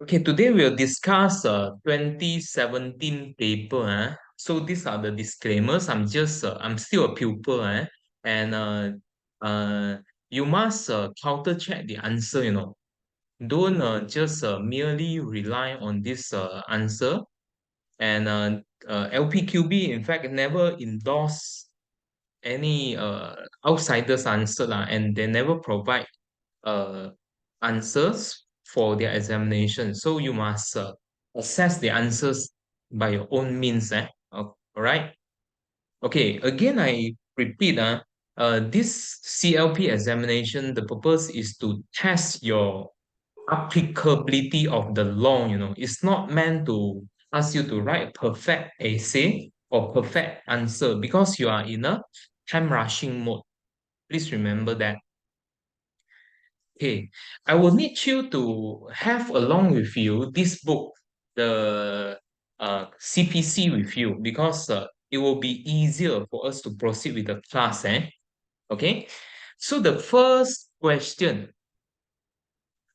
Okay, today we'll discuss 2017 paper. So these are the disclaimers. I'm still a pupil, and uh, you must counter check the answer. Don't just merely rely on this answer. And LPQB, in fact, never endorse any outsiders answer lah, and they never provide uh, answers for their examination. So you must assess the answers by your own means. All right. Okay. Again, I repeat. This CLP examination, the purpose is to test your applicability of the law. It's not meant to ask you to write a perfect essay or perfect answer because you are in a time rushing mode. Please remember that. Okay, I will need you to have along with you this book, the CPC with you, because it will be easier for us to proceed with the class. Okay, so the first question,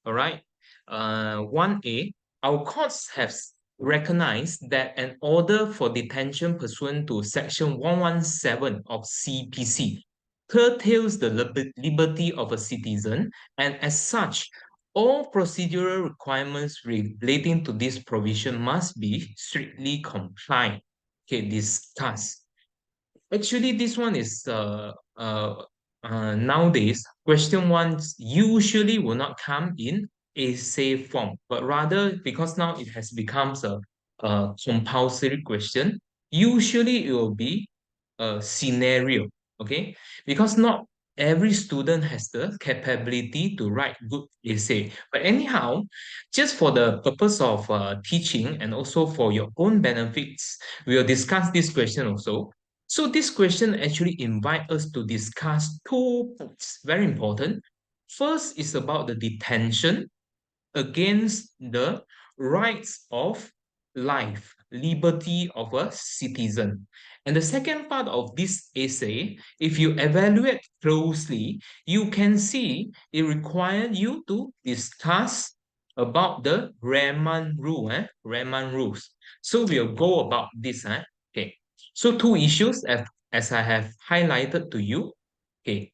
all right, 1A, our courts have recognized that an order for detention pursuant to Section 117 of CPC curtails the liberty of a citizen, and as such, all procedural requirements relating to this provision must be strictly complied. Okay, discuss. Actually, this one is nowadays question ones usually will not come in essay form, but rather because now it has become a compulsory question. Usually, it will be a scenario. Okay, because not every student has the capability to write good essay. But anyhow, just for the purpose of teaching and also for your own benefits, we will discuss this question also. So this question actually invite us to discuss two points, very important. First is about the detention against the rights of life, liberty of a citizen. And the second part of this essay, if you evaluate closely, you can see it requires you to discuss about the Riemann rule, Riemann rules. So we'll go about this. Okay. So two issues as I have highlighted to you. Okay.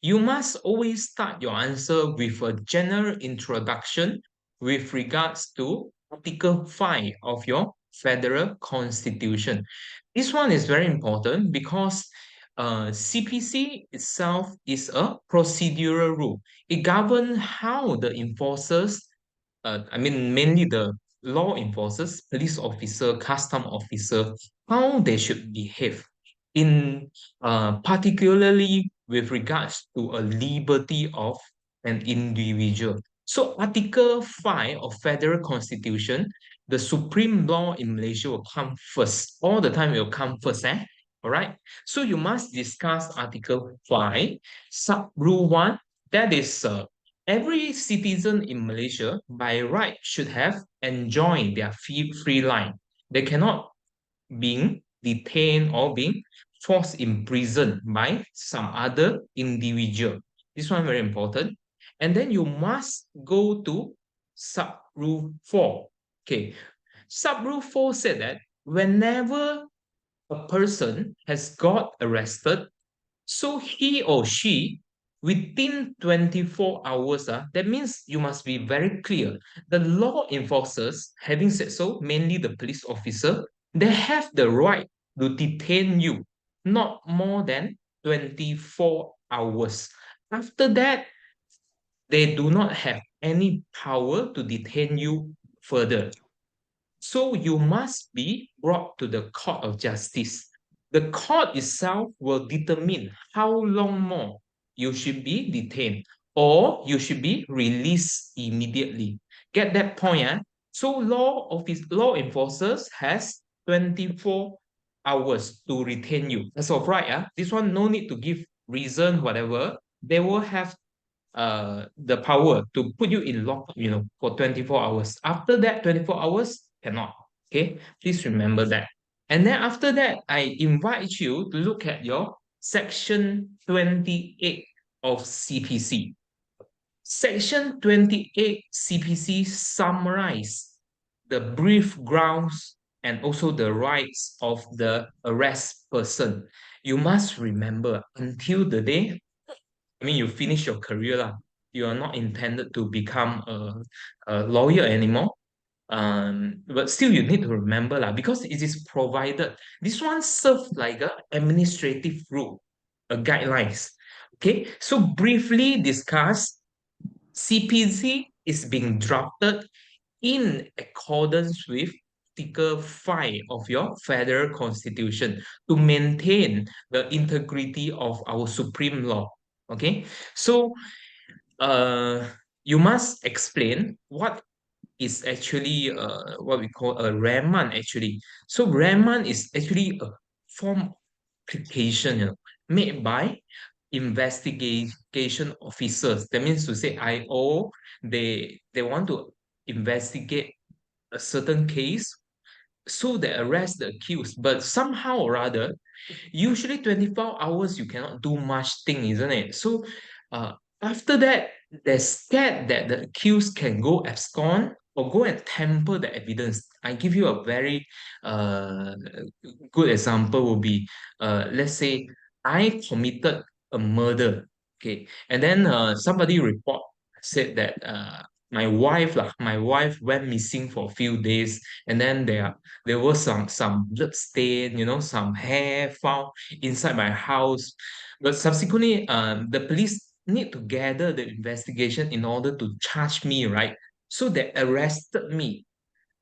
You must always start your answer with a general introduction with regards to Article 5 of your federal constitution. This one is very important because CPC itself is a procedural rule. It governs how the enforcers, mainly the law enforcers, police officer, custom officer, how they should behave in particularly with regards to a liberty of an individual. So Article 5 of Federal Constitution, the supreme law in Malaysia will come first. All the time it will come first. All right. So you must discuss Article 5, sub rule 1. That is every citizen in Malaysia by right should have enjoyed their free line. They cannot being detained or being forced imprisoned by some other individual. This one very important. And then you must go to sub rule 4. Okay. Sub rule 4 said that whenever a person has got arrested, so he or she within 24 hours, that means you must be very clear. The law enforcers, having said so, mainly the police officer, they have the right to detain you not more than 24 hours. After that, they do not have any power to detain you further. So you must be brought to the court of justice. The court itself will determine how long more you should be detained or you should be released immediately. Get that point? So law enforcers has 24 hours to retain you. That's all right. This one no need to give reason, whatever. They will have the power to put you in lock, for 24 hours. After that 24 hours, cannot. Okay, please remember that. And then after that, I invite you to look at your section 28 of CPC. Section 28 CPC summarize the brief grounds and also the rights of the arrest person. You must remember until the day, I mean, you finish your career, lah, you are not intended to become a lawyer anymore. But still you need to remember lah, because it is provided. This one serves like a administrative rule, a guidelines. Okay, so briefly discuss, CPC is being drafted in accordance with Article 5 of your federal constitution to maintain the integrity of our supreme law. Okay, so uh, you must explain what is actually what we call a remand actually. So remand is actually a form of application, made by investigation officers. That means to say IO, they want to investigate a certain case, so they arrest the accused. But somehow or other, usually 24 hours you cannot do much thing, isn't it? So uh, after that, they're scared that the accused can go abscond or go and tamper the evidence. I give you a very uh, good example will be, let's say I committed a murder, okay, and then somebody report said that my wife went missing for a few days, and then there was some blood stain, some hair found inside my house. But subsequently, the police need to gather the investigation in order to charge me, right? So they arrested me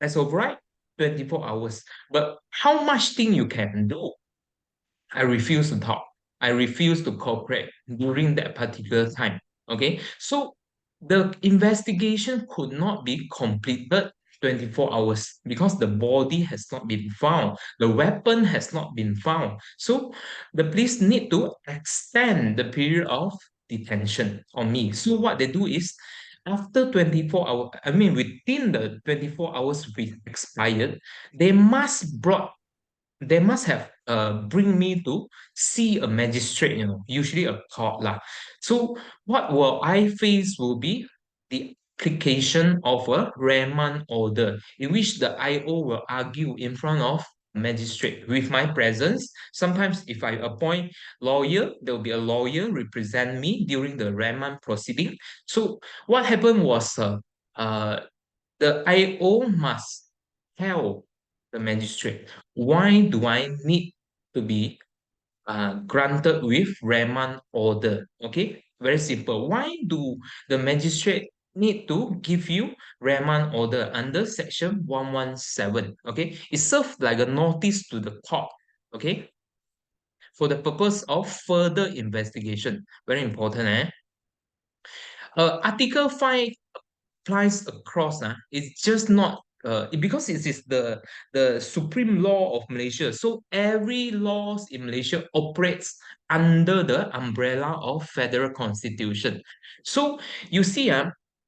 as of right 24 hours. But how much thing you can do? I refuse to talk. I refuse to cooperate during that particular time. Okay. So the investigation could not be completed 24 hours because the body has not been found. The weapon has not been found. So the police need to extend the period of detention on me. So what they do is after 24 hours, I mean within the 24 hours we expired, they must brought they must have bring me to see a magistrate, usually a court lah. So what will I face will be the application of a remand order in which the IO will argue in front of magistrate with my presence. Sometimes if I appoint lawyer, there will be a lawyer represent me during the remand proceeding. So what happened was uh, the IO must tell the magistrate, why do I need to be granted with remand order? Okay, very simple. Why do the magistrate need to give you remand order under section 117? Okay, it serves like a notice to the court. Okay, for the purpose of further investigation. Very important, eh? Article 5 applies across, it's just not because it is the supreme law of Malaysia. So every laws in Malaysia operates under the umbrella of federal constitution. So you see,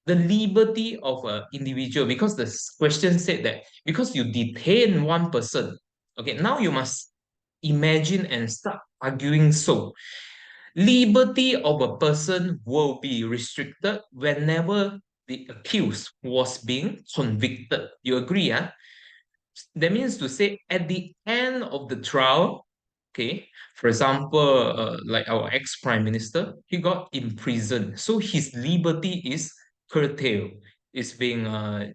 the liberty of an individual, because the question said that because you detain one person, okay, now you must imagine and start arguing. So liberty of a person will be restricted whenever the accused was being convicted. You agree, huh? That means to say at the end of the trial, okay, for example, like our ex-prime minister, he got imprisoned. So his liberty is curtailed, is being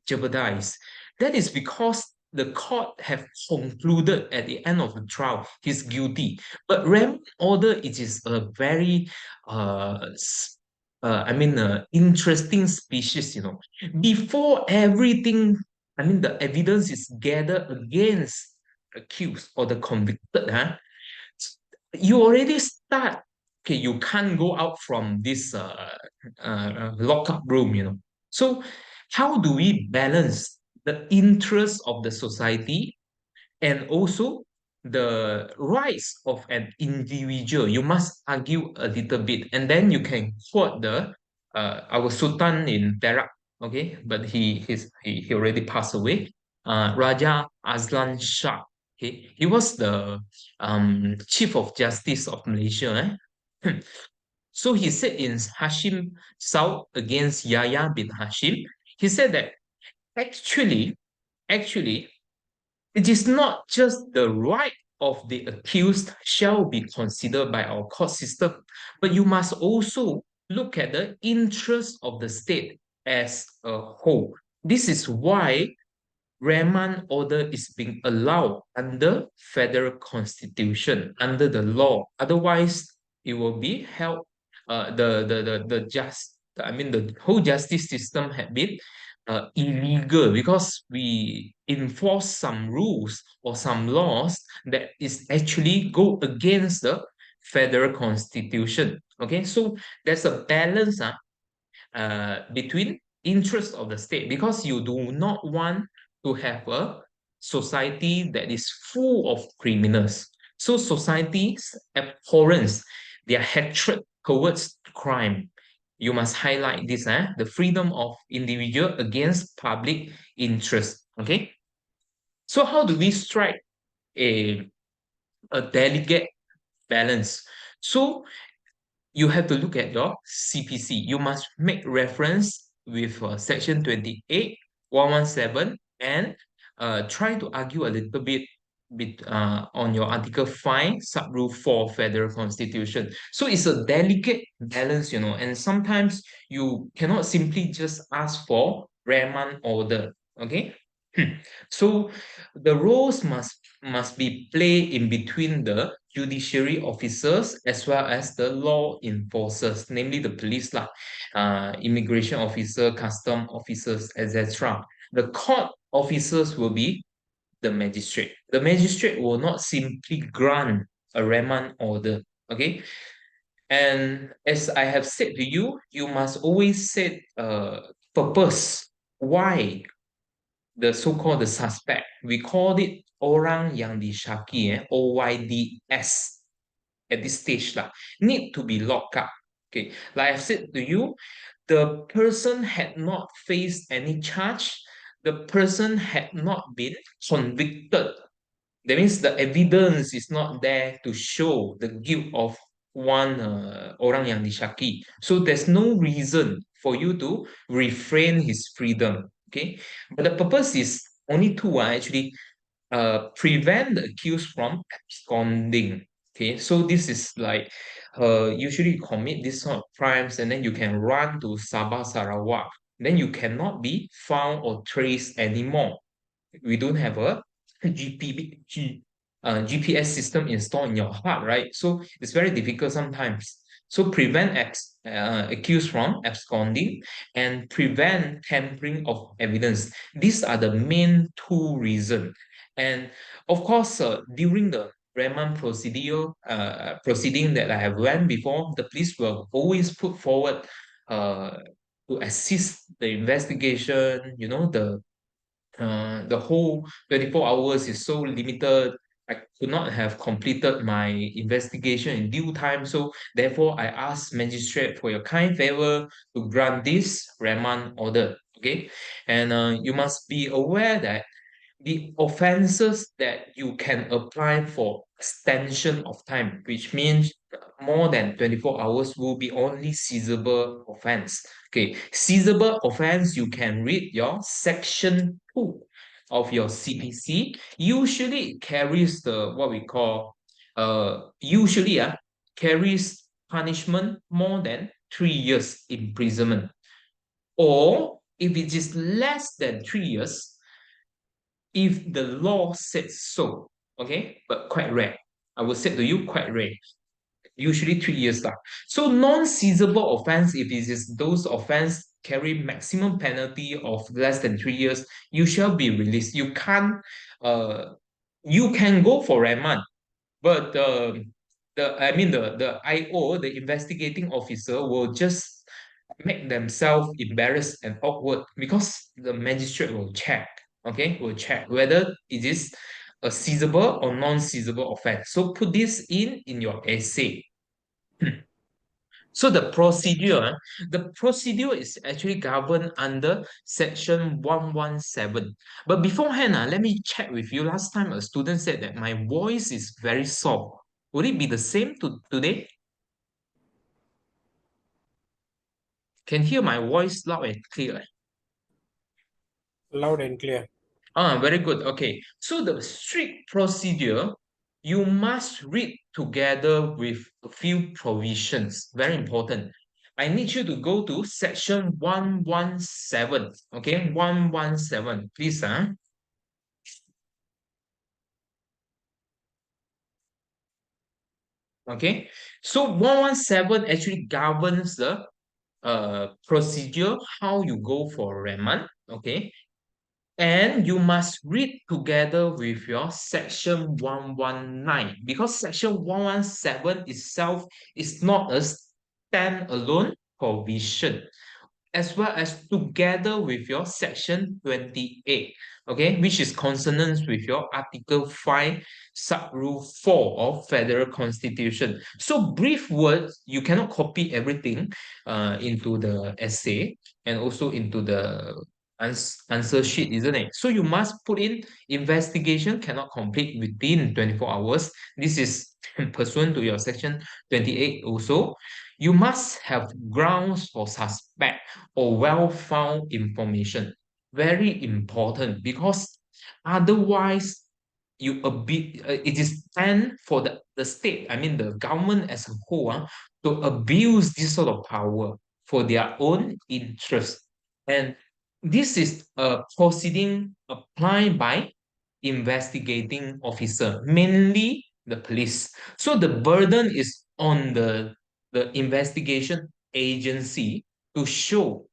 jeopardized. That is because the court have concluded at the end of the trial he's guilty. But remand order, it is a very interesting species, Before everything, I mean, the evidence is gathered against the accused or the convicted, you already start, okay, you can't go out from this lockup room, So how do we balance the interests of the society and also the rights of an individual? You must argue a little bit, and then you can quote the our Sultan in Perak, okay, but he already passed away. Raja Azlan Shah. He was the Chief of Justice of Malaysia. So he said in Hashim Saud against Yahya bin Hashim, he said that actually, it is not just the right of the accused shall be considered by our court system, but you must also look at the interest of the state as a whole. This is why remand order is being allowed under federal constitution, under the law. Otherwise, it will be held. The whole justice system had been illegal because we enforce some rules or some laws that is actually go against the federal constitution. Okay, so there's a balance between interest of the state because you do not want to have a society that is full of criminals. So society's abhorrence, their hatred towards crime, you must highlight this, the freedom of individual against public interest. Okay. So how do we strike a, a delicate balance? So you have to look at your CPC. You must make reference with section 28, 117, and try to argue a little bit on your Article 5, Subrule 4, Federal Constitution. So it's a delicate balance, and sometimes you cannot simply just ask for remand order, okay? So the roles must be played in between the judiciary officers as well as the law enforcers, namely the police, immigration officer, custom officers, etc. The court officers will be the magistrate. The magistrate will not simply grant a remand order. Okay. And as I have said to you, you must always set purpose. Why the so-called the suspect? We called it orang yang disyaki, OYDS at this stage need to be locked up. Okay, like I've said to you, the person had not faced any charge. The person had not been convicted. That means the evidence is not there to show the guilt of one orang yang disyaki. So there's no reason for you to refrain his freedom. Okay, but the purpose is only two. Actually, prevent the accused from absconding. Okay, so this is like usually you commit this sort of crimes and then you can run to Sabah, Sarawak. Then you cannot be found or traced anymore. We don't have a GPS system installed in your heart, right? So it's very difficult sometimes. So prevent accused from absconding and prevent tampering of evidence. These are the main two reasons. And of course, during the remand proceeding that I have went before, the police will always put forward to assist the investigation, the whole 24 hours is so limited. I could not have completed my investigation in due time. So therefore, I asked magistrate for your kind favor to grant this remand order. Okay. And you must be aware that the offenses that you can apply for extension of time, which means more than 24 hours, will be only seizable offense. Okay, seizable offense, you can read your section 2 of your CPC. Usually it carries the what we call carries punishment more than 3 years imprisonment. Or if it is less than 3 years, if the law says so, okay, but quite rare. I will say to you, quite rare. Usually 3 years. So non-seizable offense, if it is those offense carry maximum penalty of less than 3 years, you shall be released. You can go for remand, but the IO, the investigating officer, will just make themselves embarrassed and awkward because the magistrate will check, okay, will check whether it is a seizable or non-seizable offense. So put this in your essay. So the procedure is actually governed under section 117. But beforehand, let me check with you. Last time a student said that my voice is very soft. Would it be the same today? Can hear my voice loud and clear. Loud and clear. Very good. Okay. So the strict procedure, you must read together with a few provisions. Very important. I need you to go to section 117. Okay, 117, please. Okay. So 117 actually governs the procedure, how you go for remand. Okay. And you must read together with your section 119 because section 117 itself is not a standalone provision, as well as together with your section 28, okay, which is consonant with your article 5 sub rule 4 of federal constitution. So brief words, you cannot copy everything into the essay and also into the answer sheet, isn't it? So you must put in investigation cannot complete within 24 hours. This is pursuant to your section 28 also. You must have grounds for suspect or well-found information. Very important because otherwise it is planned for the state, I mean the government as a whole, to abuse this sort of power for their own interest. And this is a proceeding applied by investigating officer, mainly the police. So the burden is on the investigation agency to show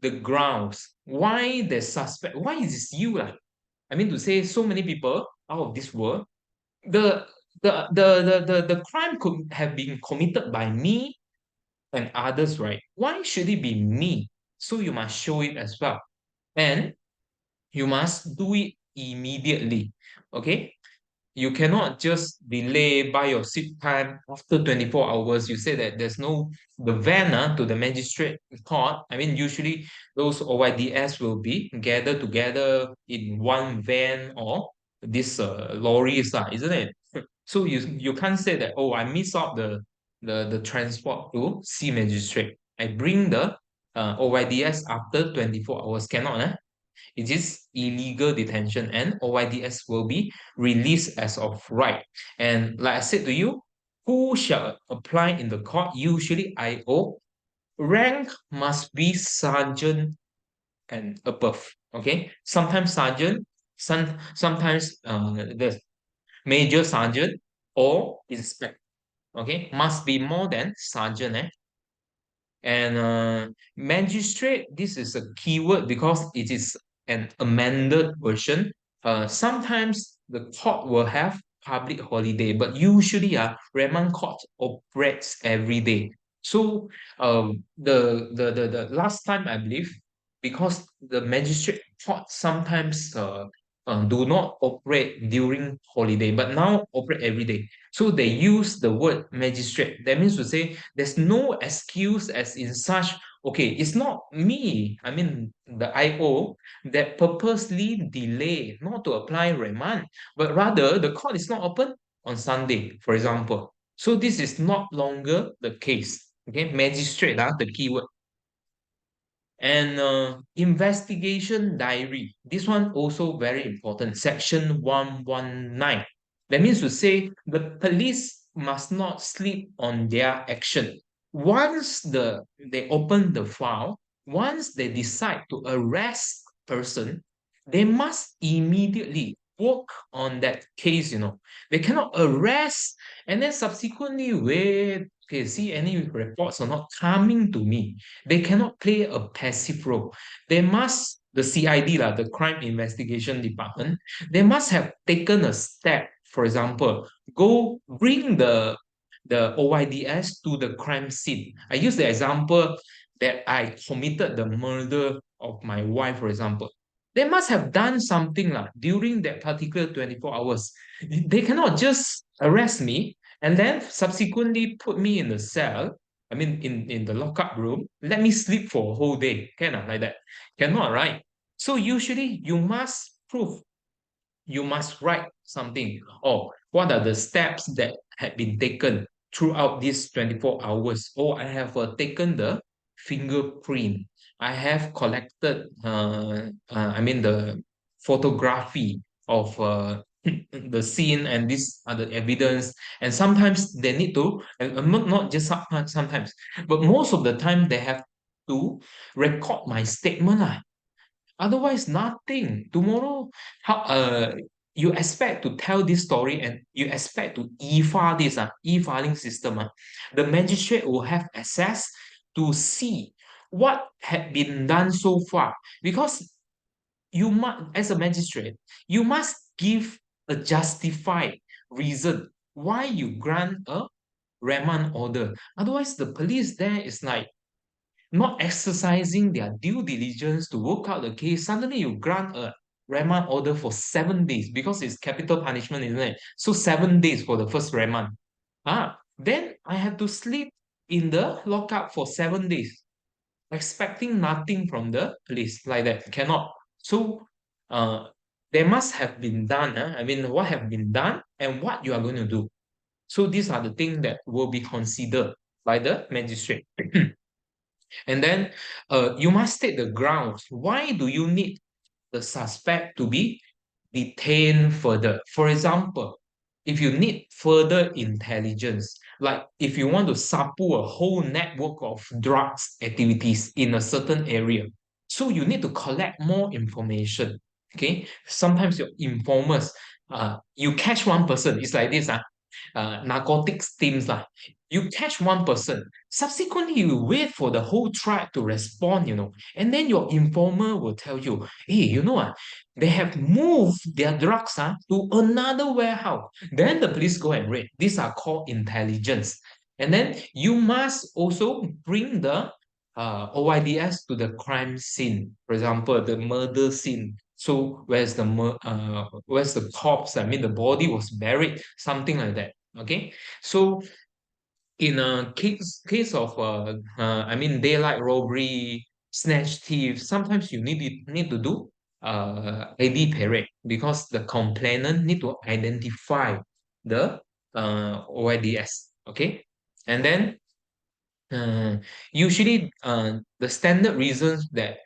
the grounds why the suspect, why is this you? I mean to say so many people out of this world, the the crime could have been committed by me and others, right? Why should it be me? So you must show it as well. And you must do it immediately. Okay? You cannot just delay by your seat time after 24 hours. You say that there's no the van to the magistrate court. I mean, usually those OYDS will be gathered together in one van or this lorries, isn't it? So you can't say that, oh, I miss out the transport to see magistrate. I bring the OYDS after 24 hours. Cannot, it is illegal detention and OYDS will be released as of right. And like I said to you, who shall apply in the court? Usually IO. Rank must be sergeant and above. Okay, sometimes sergeant, sometimes the major sergeant or inspector. Okay, must be more than sergeant. And magistrate, this is a keyword because it is an amended version. Sometimes the court will have public holiday, but usually remand court operates every day. So the last time I believe, because the magistrate court sometimes do not operate during holiday, but now operate every day. So they use the word magistrate. That means to say there's no excuse as in such, okay, it's not me, I mean the IO, that purposely delay not to apply remand, but rather the court is not open on Sunday, for example. So this is not longer the case. Okay, magistrate, the keyword. And investigation diary. This one also very important. Section 119. That means to say the police must not sleep on their action. Once they open the file, once they decide to arrest a person, they must immediately work on that case, They cannot arrest and then subsequently wait, okay, see any reports are not coming to me. They cannot play a passive role. They must, the CID, the Crime Investigation Department, they must have taken a step. For example, go bring the OYDS to the crime scene. I use the example that I committed the murder of my wife, for example. They must have done something during that particular 24 hours. They cannot just arrest me and then subsequently put me in the cell, I mean, in the lockup room, let me sleep for a whole day. Cannot like that. Cannot, right? So usually you must prove, you must write something. Or what are the steps that had been taken throughout these 24 hours? Or I have taken the fingerprint. I have collected, I mean, the photography of the scene, and these are the evidence. And sometimes they need to, and not just sometimes, but most of the time they have to record my statement. Otherwise, nothing. Tomorrow, how you expect to tell this story and you expect to e-file this e-filing system. The magistrate will have access to see what had been done so far. Because you must, as a magistrate, you must give a justified reason why you grant a remand order. Otherwise, the police there is like not exercising their due diligence to work out the case. Suddenly you grant a remand order for 7 days because it's capital punishment, isn't it? So 7 days for the first remand. Then I have to sleep in the lockup for 7 days, expecting nothing from the police like that. Cannot. So there must have been done. I mean, what have been done and what you are going to do. So these are the things that will be considered by the magistrate. And then you must state the grounds. Why do you need the suspect to be detained further? For example, if you need further intelligence, like if you want to sample a whole network of drugs activities in a certain area, so you need to collect more information. Okay, sometimes your informers, you catch one person, it's like this, narcotics teams lah. You catch one person, subsequently you wait for the whole tribe to respond, and then your informer will tell you, hey, they have moved their drugs to another warehouse. Then the police go and raid. These are called intelligence. And then you must also bring the OIDS to the crime scene. For example, the murder scene. So where's the corpse? I mean, the body was buried, something like that. Okay, so in a case of I mean, daylight robbery, snatch thief, sometimes you need to do AB parade because the complainant need to identify the OIDS. Okay, and then uh, usually, the standard reasons that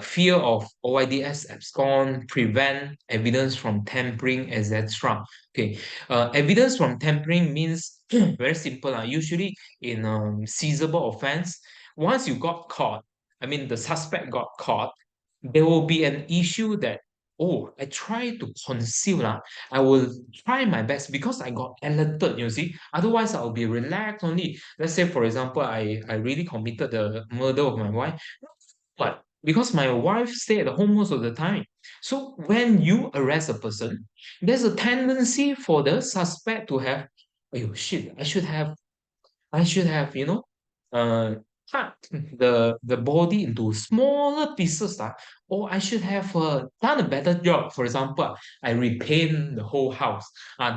fear of OIDS abscond, prevent evidence from tampering, etc. Okay, evidence from tampering means very simple. Usually, in seizable offense, once you got caught, I mean, the suspect got caught, there will be an issue that, oh, I try to conceal. I will try my best because I got alerted, you see. Otherwise, I'll be relaxed only. Let's say, for example, I really committed the murder of my wife. But because my wife stay at home most of the time. So when you arrest a person, there's a tendency for the suspect to have, oh shit, I should have, uh, cut the body into smaller pieces, or I should have done a better job. For example, I repaint the whole house.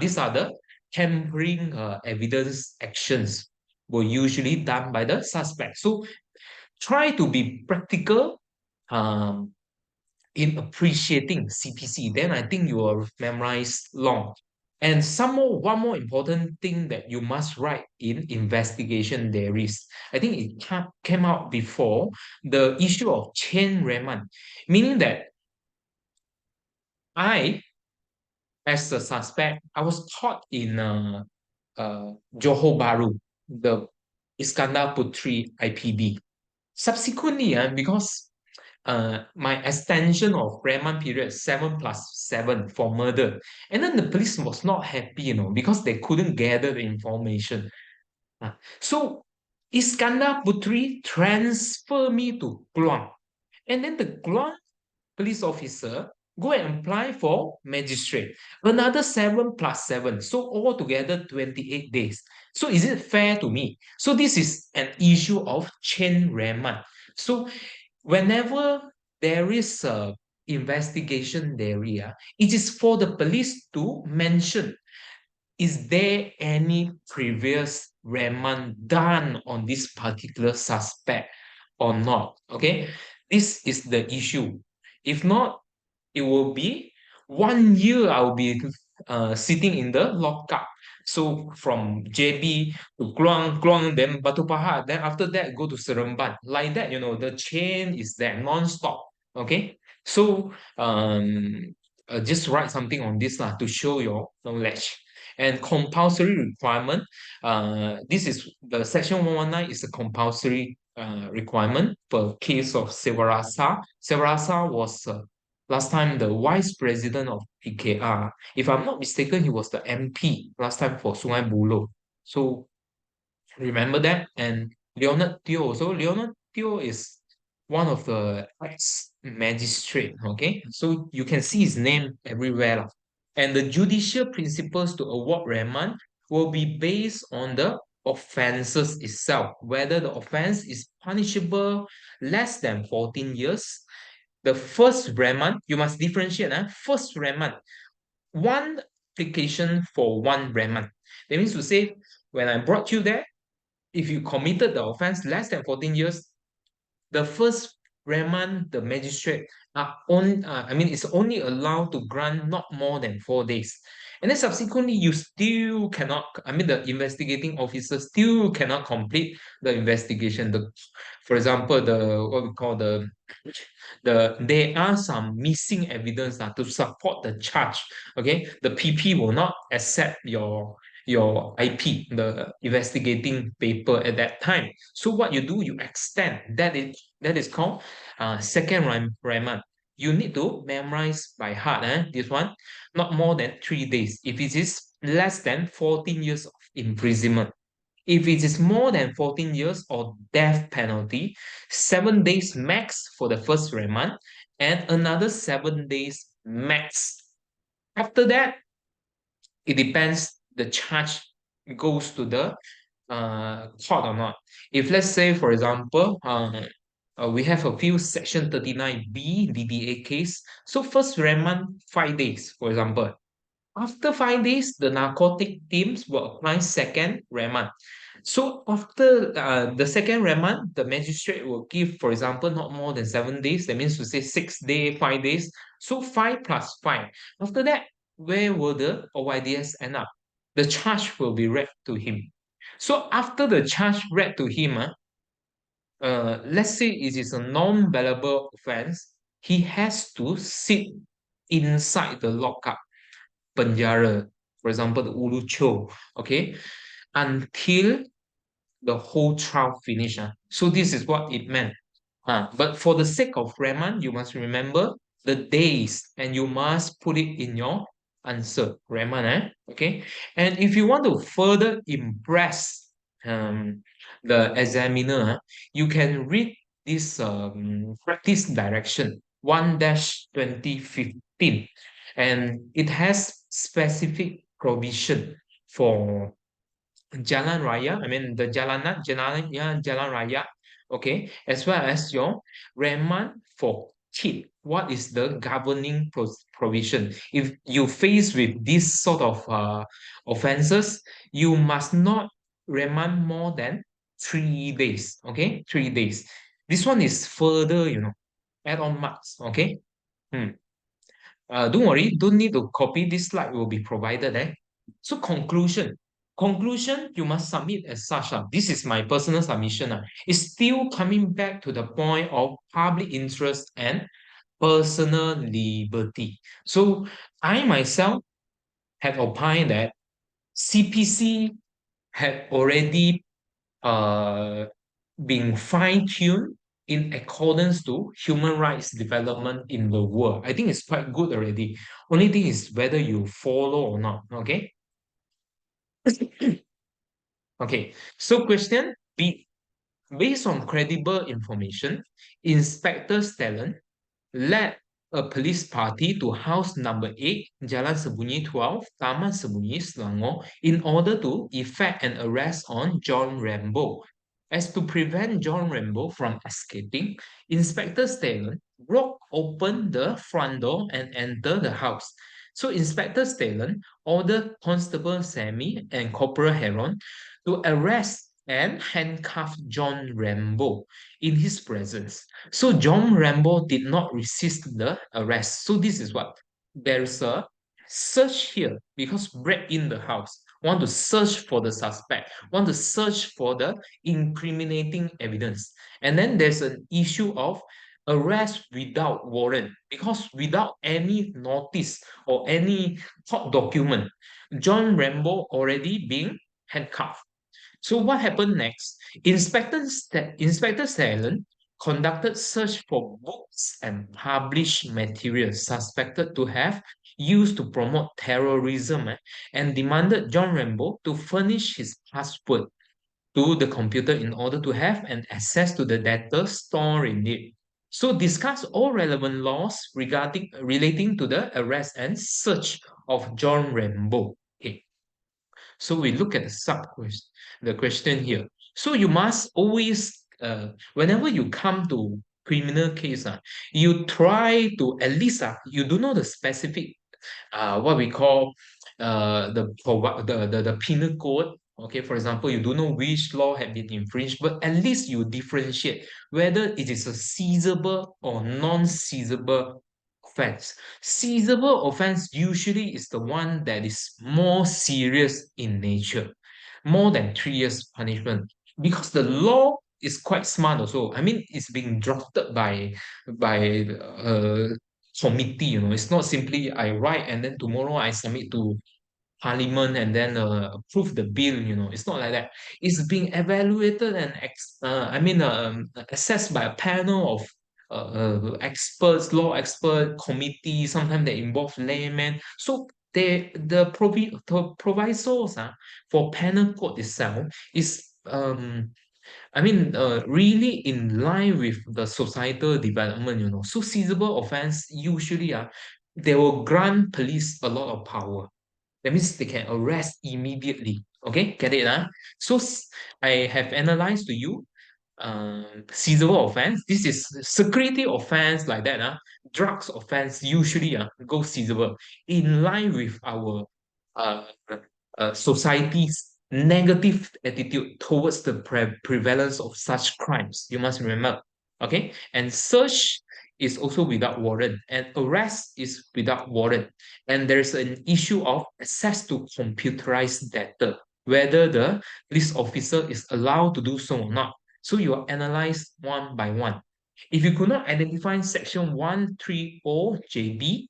These are the tampering evidence actions were usually done by the suspect. So try to be practical um, in appreciating CPC. Then I think you will memorize long. And one more important thing that you must write in investigation diaries. I think it came out before the issue of chain remand, meaning that I, as a suspect, I was caught in Johor Bahru, the Iskandar Putri IPB. Subsequently, because my extension of remand period 7+7 for murder. And then the police was not happy, because they couldn't gather the information. So Iskandar Putri transfer me to Kluang. And then the Kluang police officer go and apply for magistrate. Another 7+7. So altogether 28 days. So is it fair to me? So this is an issue of chain remand. So whenever there is a investigation area, it is for the police to mention, is there any previous remand done on this particular suspect or not? Okay, this is the issue. If not, it will be 1 year I'll be sitting in the lockup. So from JB to Kluang, then Batu Pahat, then after that go to Seremban. Like that, the chain is there non-stop. Okay. So just write something on this lah to show your knowledge. And compulsory requirement, this is the section 119 is a compulsory requirement per case of Sevarasa. Sevarasa was last time the vice president of PKR. If I'm not mistaken, he was the MP last time for Sungai Buloh. So remember that. And Leonard Teo also. Leonard Teo is one of the ex-magistrate. Okay, so you can see his name everywhere lah. And the judicial principles to award remand will be based on the offenses itself, whether the offense is punishable less than 14 years. The first remand, you must differentiate. First remand, one application for one remand. That means to say, when I brought you there, if you committed the offense less than 14 years, the first remand, the magistrate are on, it's only allowed to grant not more than 4 days. And then subsequently, you still cannot, the investigating officer still cannot complete the investigation. For example, what we call there are some missing evidence to support the charge. Okay, the PP will not accept your IP, the investigating paper at that time. So what you do, you extend. That is called second remand. You need to memorize by heart. This one, not more than 3 days. If it is less than 14 years of imprisonment. If it is more than 14 years or death penalty, 7 days max for the first remand and another 7 days max. After that, it depends the charge goes to the court or not. If let's say, for example, we have a few Section 39B DDA case. So first remand, 5 days, for example. After 5 days, the narcotic teams will apply second remand. So after the second remand, the magistrate will give, for example, not more than 7 days. That means to say 6 days, 5 days. So 5 plus 5. After that, where will the OYDS end up? The charge will be read to him. So after the charge read to him, let's say it is a non-bailable offense, he has to sit inside the lockup, penjara, for example, the Ulu Cho, okay, until the whole trial finish. So this is what it meant. But for the sake of remand, you must remember the days and you must put it in your answer. Remand, okay? And if you want to further impress the examiner, you can read this practice direction 1-2015, and it has specific provision for Jalan Raya, the Jalan Raya, okay, as well as your remand for kid. What is the governing provision? If you face with this sort of offenses, you must not remand more than 3 days, okay? 3 days. This one is further, add on marks, okay? Don't worry, don't need to copy. This slide will be provided there. So conclusion, you must submit as such. This is my personal submission. It's still coming back to the point of public interest and personal liberty. So I myself had opined that CPC had already been fine-tuned in accordance to human rights development in the world. I think it's quite good already. Only thing is whether you follow or not. Okay. Okay. So question B. Based on credible information, Inspector Stellan led a police party to house number 8, Jalan Sembunyi 12, Taman Sembunyi, Selangor, in order to effect an arrest on John Rambo. As to prevent John Rambo from escaping, Inspector Stellan broke open the front door and entered the house. So Inspector Stellan ordered Constable Sammy and Corporal Heron to arrest and handcuff John Rambo in his presence. So John Rambo did not resist the arrest. So this is what there's a search here because break in the house. want to search for the suspect, want to search for the incriminating evidence. And then there's an issue of arrest without warrant, because without any notice or any court document, John Rambo already being handcuffed. So what happened next? Inspector Stalin conducted search for books and published materials suspected to have used to promote terrorism, and demanded John Rambo to furnish his password to the computer in order to have an access to the data stored in it. So discuss all relevant laws relating to the arrest and search of John Rambo. Okay. So we look at the question here. So you must always, whenever you come to criminal case, you try to at least, you do know the specific, what we call the penal code. Okay, for example, you don't know which law had been infringed, but at least you differentiate whether it is a seizable or non-seizable offense. Seizable offense usually is the one that is more serious in nature, more than 3 years punishment, because the law is quite smart also. I mean, it's being drafted by committee, it's not simply I write and then tomorrow I submit to parliament and then approve the bill. It's not like that. It's being evaluated and assessed by a panel of experts, law expert committee. Sometimes they involve laymen. So the provisos for penal code itself is really in line with the societal development. So seizable offense usually they will grant police a lot of power. That means they can arrest immediately. Okay, get it? So I have analyzed to you seizable offense. This is security offense like that. Drugs offense usually go seizable in line with our uh, society's negative attitude towards the prevalence of such crimes. You must remember. Okay, and search is also without warrant, and arrest is without warrant. And there's an issue of access to computerized data, whether the police officer is allowed to do so or not. So you are analyzed one by one. If you could not identify section 130 JB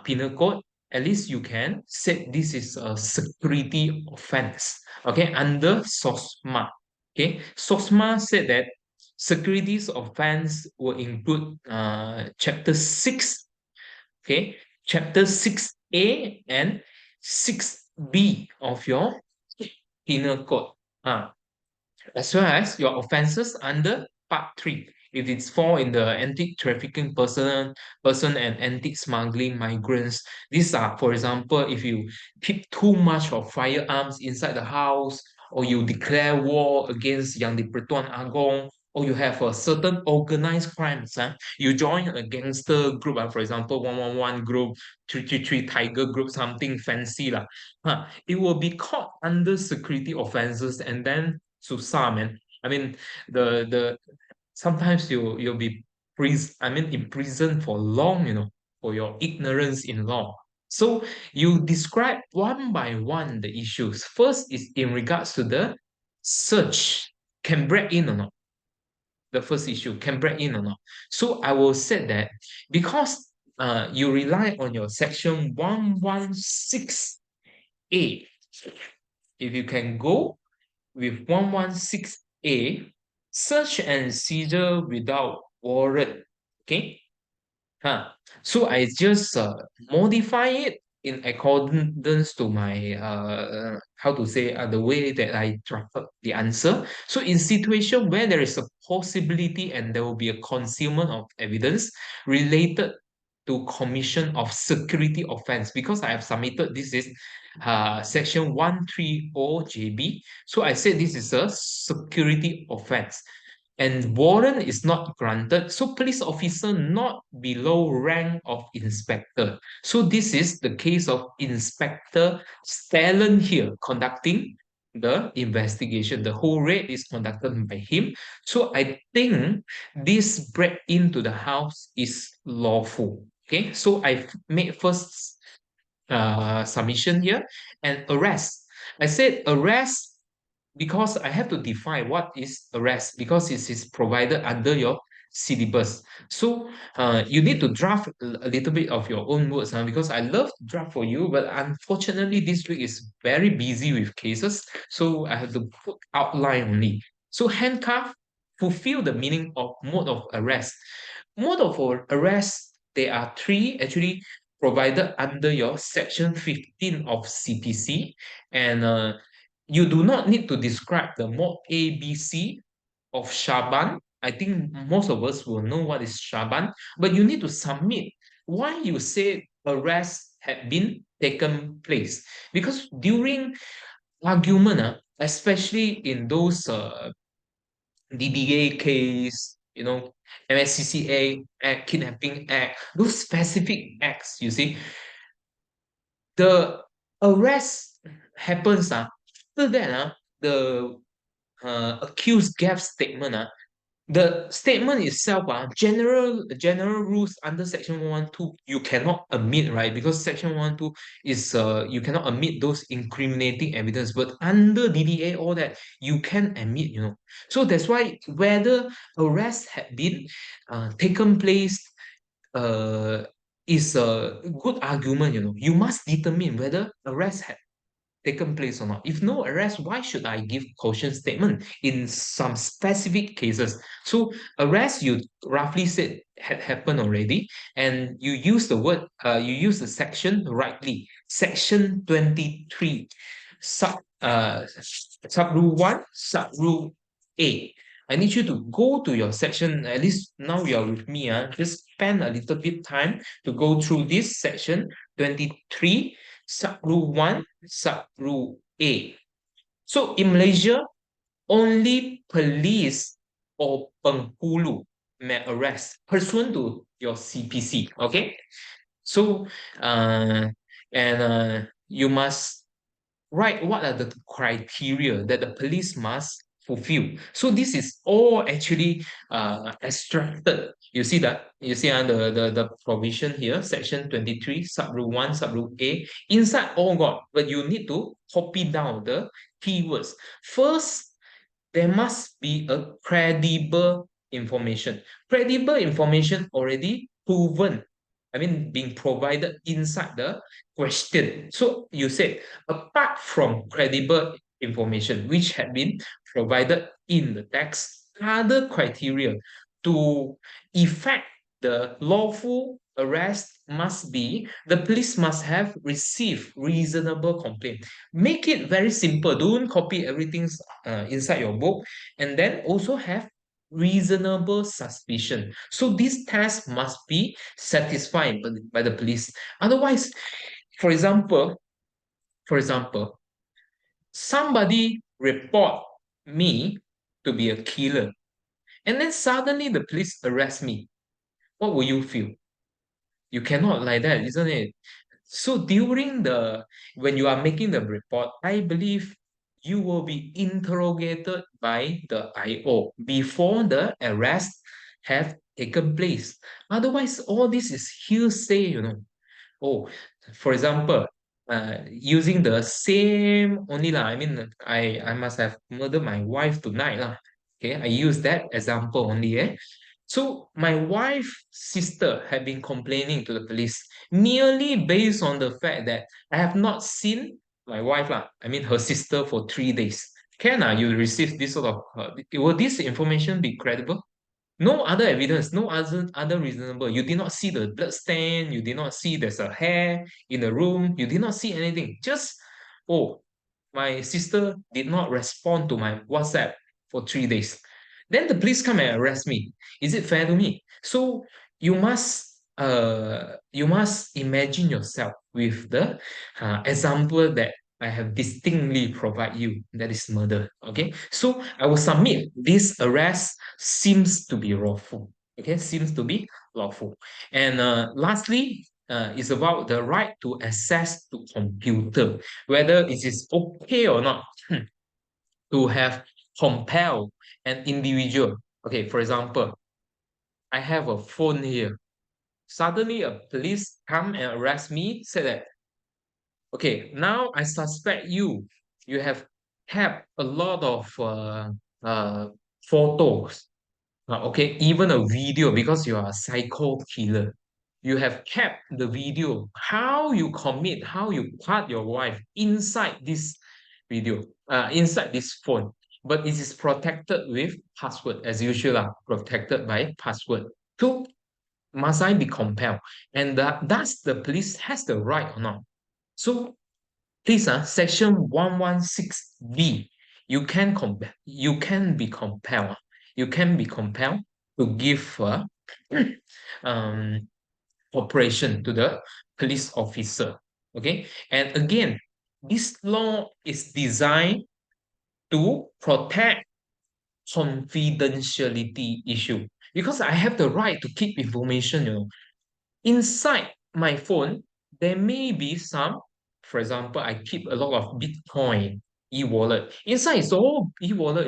penal code, at least you can say this is a security offense. Okay, under SOSMA. Okay, SOSMA said that securities offense will include chapter 6, okay, chapter 6A and 6B of your penal code. As well as your offenses under part 3. If it's fall in the antique trafficking person and antique smuggling migrants, these are, for example, if you keep too much of firearms inside the house, or you declare war against Yang di Pertuan Agong, or you have a certain organized crimes, you join a gangster group, for example, 111 group, 333 Tiger group, something fancy lah. It will be caught under security offenses and then susah, man. I mean, the sometimes you'll be in prison for long, for your ignorance in law. So you describe one by one the issues. First is in regards to the search, can break in or not. The first issue, can break in or not. So I will say that because you rely on your section 116A, if you can go with 116A, search and seizure without warrant. Okay. So I just modify it in accordance to my how to say the way that I drafted the answer. So in situation where there is a possibility and there will be a concealment of evidence related to commission of security offense, because I have submitted this is section 130 JB. So I said this is a security offense and warrant is not granted. So police officer not below rank of inspector. So this is the case of Inspector Stalin here conducting the investigation. The whole raid is conducted by him. So I think this break into the house is lawful. Okay, so I've made first submission here and arrest. I said arrest because I have to define what is arrest because it is provided under your syllabus. So you need to draft a little bit of your own words because I love to draft for you, but unfortunately this week is very busy with cases, so I have to put outline only. So handcuff, fulfill the meaning of mode of arrest. Mode of arrest, there are three actually provided under your section 15 of CPC, and you do not need to describe the mode A, B, C of Shaban. I think most of us will know what is Shaban, but you need to submit why you say arrest had been taken place. Because during argument, especially in those DDA case, MSCCA Act, Kidnapping Act, those specific acts, you see, the arrest happens after that the accused gave statement the statement itself general rules under section 112 you cannot admit, right? Because section 112 is you cannot admit those incriminating evidence, but under DDA all that you can admit, so that's why whether arrest had been taken place uh is a good argument. You must determine whether arrest had taken place or not. If no arrest, why should I give caution statement in some specific cases? So arrest, you roughly said had happened already, and you use the word, you use the section rightly. Section 23, sub rule 1, sub rule A. I need you to go to your section, at least now you're with me, just spend a little bit time to go through this section 23, sub rule 1, sub rule A. So in Malaysia, only police or penghulu may arrest pursuant to your CPC. Okay. So and you must write what are the criteria that the police must fulfill. So this is all actually extracted. You see that? You see the provision here, section 23, sub rule 1, sub rule A. Inside all got, but you need to copy down the keywords. First, there must be a credible information. Credible information already proven. I mean, being provided inside the question. So you said, apart from credible information, which had been provided in the text, other criteria to effect the lawful arrest must be the police must have received reasonable complaint. Make it very simple. Don't copy everything inside your book, and then also have reasonable suspicion. So this task must be satisfied by the police. Otherwise, for example, for example, somebody report me to be a killer, and then suddenly the police arrest me. What will you feel? You cannot like that, isn't it? So during when you are making the report, I believe you will be interrogated by the IO before the arrest have taken place. Otherwise, all this is hearsay. Oh, for example, using the same only lah. I mean, I must have murdered my wife tonight lah. Okay, I use that example only. So my wife's sister had been complaining to the police merely based on the fact that I have not seen my wife lah. I mean her sister for 3 days. Can you receive this sort of? Will this information be credible? No other evidence, no other reasonable. You did not see the blood stain. You did not see there's a hair in the room. You did not see anything. Just, oh, my sister did not respond to my WhatsApp for 3 days. Then the police come and arrest me. Is it fair to me? So you must imagine yourself with the example that I have distinctly provide you, that is murder. Okay, so I will submit this arrest seems to be lawful. Okay, seems to be lawful. And lastly, is about the right to access to computer, whether it is okay or not to have compel an individual. Okay, for example, I have a phone here. Suddenly, a police come and arrest me, said that, okay, now I suspect you you have kept a lot of photos, okay, even a video because you are a psycho killer. You have kept the video, how you commit, how you cut your wife inside this video, inside this phone. But it is protected with password as usual, protected by password. So must I be compelled? And does the police has the right or not? So please, section 116B, you can be compelled. You can be compelled to give um, operation to the police officer. Okay, and again, this law is designed to protect confidentiality issue because I have the right to keep information. Inside my phone, there may be some, for example, I keep a lot of Bitcoin e-wallet. Inside it's all e-wallet.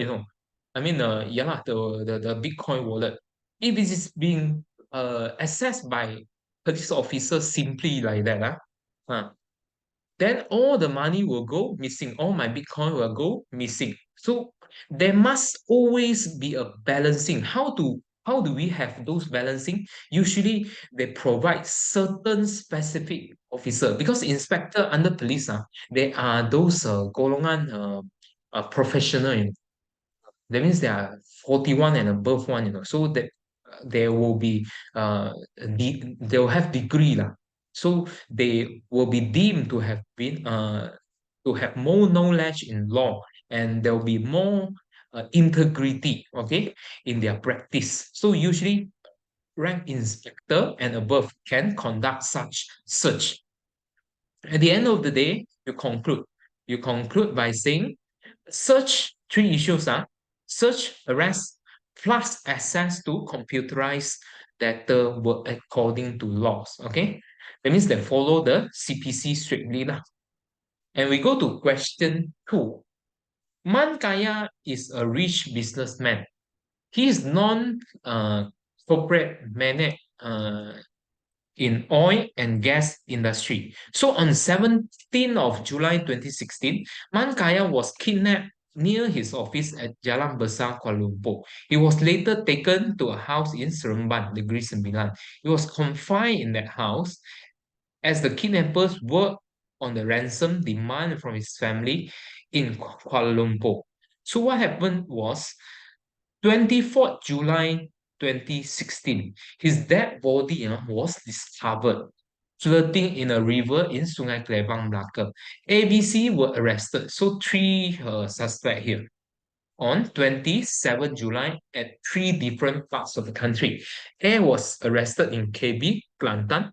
I mean, yeah, lah, the Bitcoin wallet. If it is being accessed by police officers simply like that, then all the money will go missing. All my Bitcoin will go missing. So there must always be a balancing. How do we have those balancing? Usually they provide certain specific officer because inspector under police, they are those golongan professional. That means they are 41 and above one. So that there will be they will have degree lah. So they will be deemed to have more knowledge in law, and there will be more integrity, okay, in their practice. So usually rank inspector and above can conduct such search. At the end of the day, you conclude by saying search three issues, search, arrest, plus access to computerized data work according to laws. Okay, that means they follow the CPC strictly lah. And we go to question 2. Man Kaya is a rich businessman. He is non corporate man in oil and gas industry. So on 17th of July 2016, Man Kaya was kidnapped near his office at Jalan Besar, Kuala Lumpur. He was later taken to a house in Seremban, Negeri Sembilan. He was confined in that house as the kidnappers worked on the ransom demand from his family in Kuala Lumpur. So what happened was 24th July 2016, his dead body was discovered floating in a river in Sungai Klebang, Melaka. ABC were arrested. So three suspects here on 27 July at three different parts of the country. A was arrested in KB, Kelantan.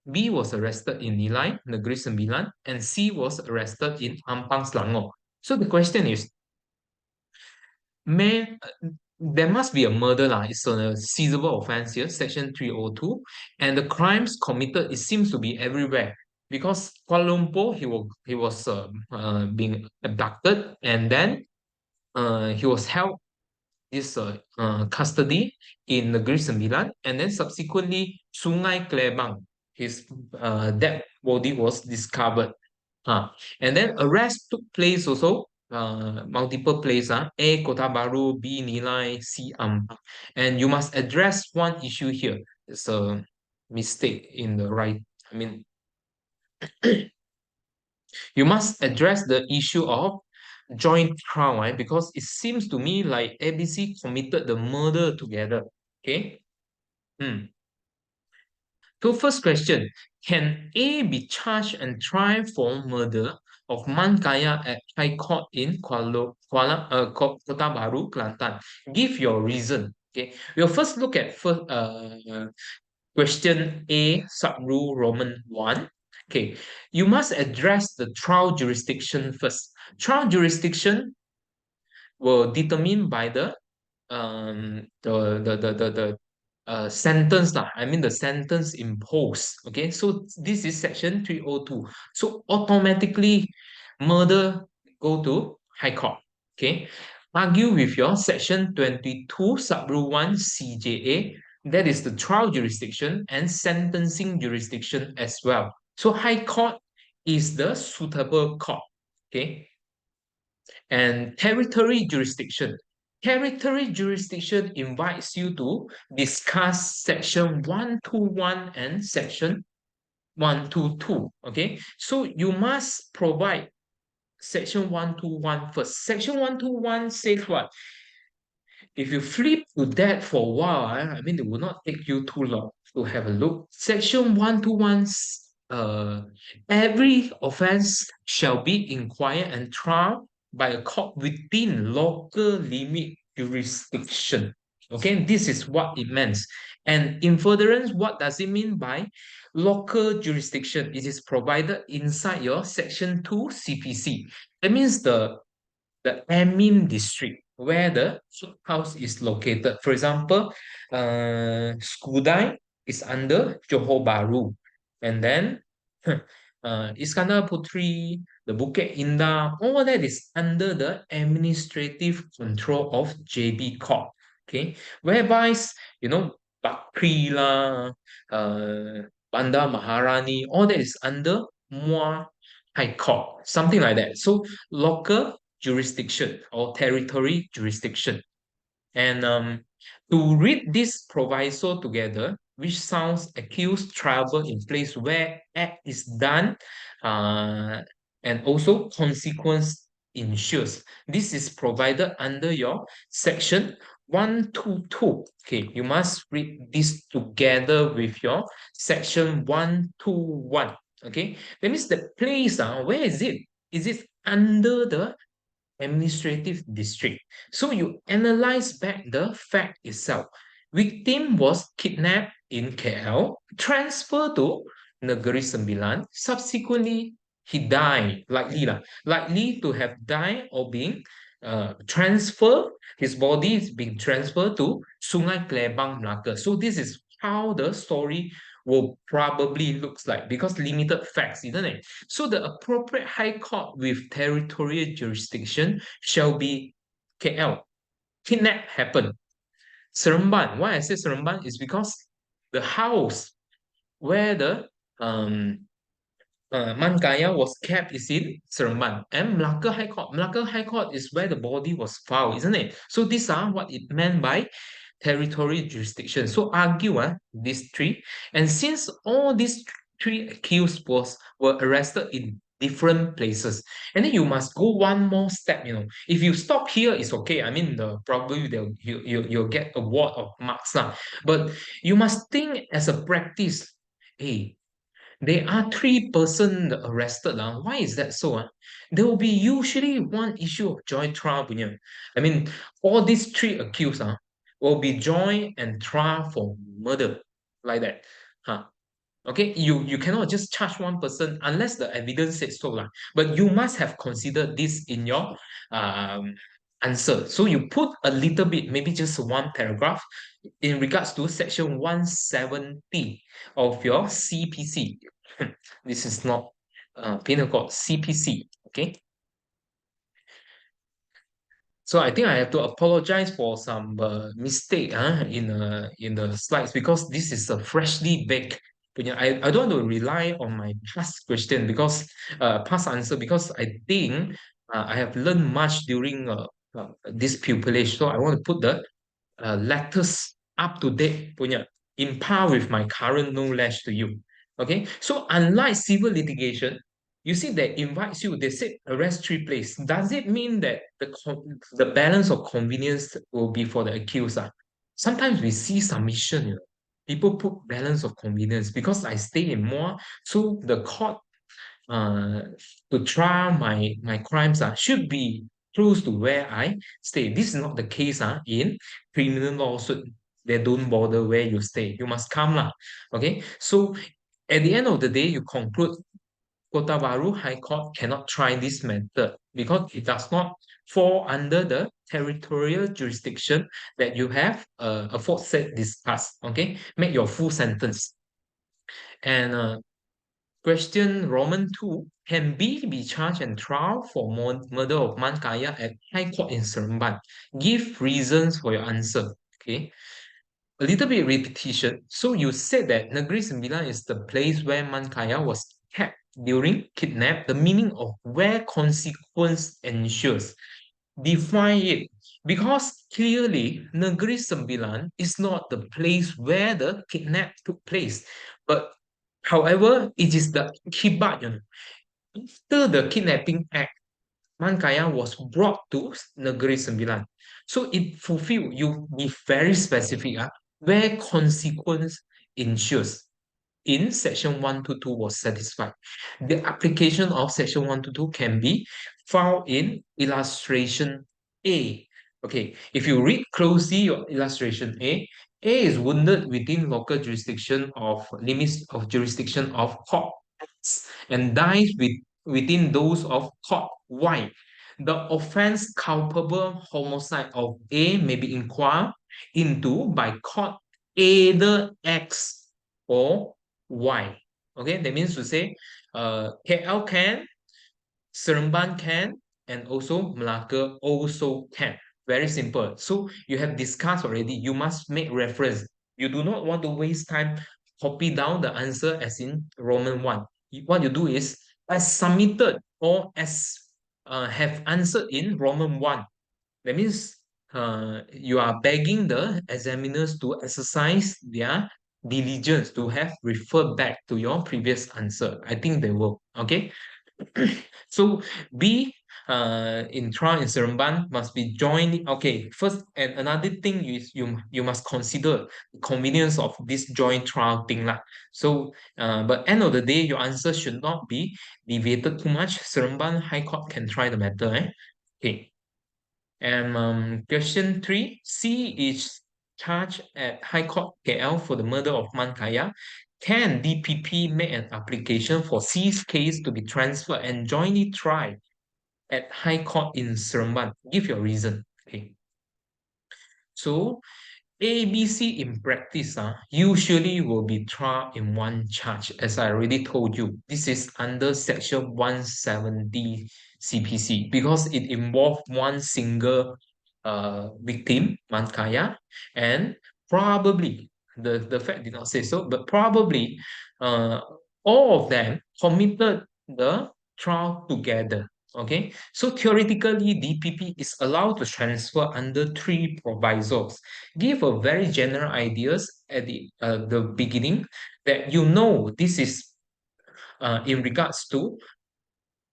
B was arrested in Nilai, Negeri Sembilan, and C was arrested in Ampang, Selangor. So the question is, there must be a murder lah. It's a seizable offense here, section 302, and the crimes committed, it seems to be everywhere because Kuala Lumpur, he was being abducted, and then he was held this custody in Negeri Sembilan, and then subsequently Sungai Klebang, his dead body was discovered. And then arrest took place also, multiple places, A, Kota Baru, B, Nilai, C, Ampang. And you must address one issue here. It's a mistake in the right, I mean, you must address the issue of joint trial, right? Because it seems to me like ABC committed the murder together. Okay. So first question, can A be charged and tried for murder of Man Kaya at High Court in Kota Baru, Kelantan? Give your reason. Okay. We'll first look at question A, sub-rule Roman 1. Okay. You must address the trial jurisdiction first. Trial jurisdiction will determine by the sentence lah. I mean the sentence imposed. Okay, so this is section 302. So automatically murder go to High Court. Okay, argue with your section 22 sub-rule 1 CJA. That is the trial jurisdiction and sentencing jurisdiction as well. So High Court is the suitable court. Okay. And territory jurisdiction. Territory jurisdiction invites you to discuss section 121 and section 122. Okay, so you must provide section 121 first. Section 121 says what? If you flip to that for a while, I mean, it will not take you too long to have a look. Section 121, every offense shall be inquired and tried by a court within local limit jurisdiction. Okay, this is what it means. And in furtherance, what does it mean by local jurisdiction? It is provided inside your Section 2 CPC. That means the admin district where the house is located. For example, Skudai is under Johor Bahru, and then Iskandar Putri, the Bukit Indah, all that is under the administrative control of JB Court. Okay, whereby Bakri lah, Bandar Maharani, all that is under Muar High Court, something like that. So local jurisdiction or territory jurisdiction. And to read this proviso together, which sounds accused triable in place where act is done, uh, and also consequence ensures. This is provided under your section 122. Okay, you must read this together with your section 121. Okay, that means the place, where is it? Is it under the administrative district? So you analyze back the fact itself. Victim was kidnapped in KL, transferred to Negeri Sembilan. Subsequently, he died, likely to have died or being transferred. His body is being transferred to Sungai Klebang, Melaka. So this is how the story will probably looks like, because limited facts, isn't it? So the appropriate high court with territorial jurisdiction shall be KL. Kidnap happened. Seremban. Why I say Seremban is because the house where the Mankaya was kept is in Seremban. And Melaka High Court. Melaka High Court is where the body was found, isn't it? So these are what it meant by territory jurisdiction. So argue these three. And since all these three accused were arrested in different places, and then you must go one more step. If you stop here, it's okay. I mean, probably you'll get award of marks lah. But you must think as a practice. Hey, there are three-person arrested. Why is that so? There will be usually one issue of joint trial punya. I mean, all these three accused will be joint and trial for murder, like that. Huh? Okay, you cannot just charge one person unless the evidence says so. But you must have considered this in your answer. So you put a little bit, maybe just one paragraph in regards to section 170 of your CPC. This is not penal code, CPC. Okay. So I think I have to apologize for some mistake in the slides, because this is a freshly baked. I don't want to rely on my past question, because past answer, because I think I have learned much during this pupillage. So I want to put the latest up to date punya, in par with my current knowledge to you. Okay, so unlike civil litigation, you see that invites you, they said arrest three place. Does it mean that the balance of convenience will be for the accused? Sometimes we see submission, people put balance of convenience because I stay in more, so the court uh, to try my crimes should be close to where I stay. This is not the case in criminal lawsuit. They don't bother where you stay. You must come lah. Okay. So at the end of the day, you conclude Kota Baru High Court cannot try this method because it does not fall under the territorial jurisdiction that you have aforesaid discussed. Okay, make your full sentence. And question Roman 2, can B be charged and trial for murder of Mankaya at High Court in Seremban? Give reasons for your answer. Okay. A little bit repetition. So you said that Negeri Sembilan is the place where Mankaya was kept during kidnap, the meaning of where consequence ensures. Define it. Because clearly, Negeri Sembilan is not the place where the kidnap took place. But however, it is the akibat, After the kidnapping act, Man Kaya was brought to Negeri Sembilan. So it fulfill, you be very specific, where consequence ensures in section 122 was satisfied. The application of section 122 can be found in illustration A. Okay, if you read closely your illustration A is wounded within local jurisdiction of limits of jurisdiction of court X and dies within those of court Y. The offense culpable homicide of A may be inquired into by court either X or Y. Okay, that means to say KL can, Seremban can, and also Malacca also can. Very simple. So you have discussed already. You must make reference. You do not want to waste time copy down the answer as in Roman 1. What you do is as submitted or as have answered in Roman 1. That means you are begging the examiners to exercise their diligence to have referred back to your previous answer. I think they will. Okay. So B in trial in Seremban must be joined. Okay, first and another thing is you must consider the convenience of this joint trial thing lah. So but end of the day, your answer should not be deviated too much. Seremban High Court can try the matter. Okay. And question 3, C is charged at High Court KL for the murder of Man Kaya. Can DPP make an application for C's case to be transferred and jointly tried at High Court in Seremban? Give your reason. Okay. So ABC in practice usually will be tried in one charge, as I already told you. This is under Section 170 CPC because it involves one single victim, Mankaya, and probably, the fact did not say so, but probably all of them committed the trial together. Okay, so theoretically, DPP is allowed to transfer under 3 provisos. Give a very general ideas at the beginning that this is in regards to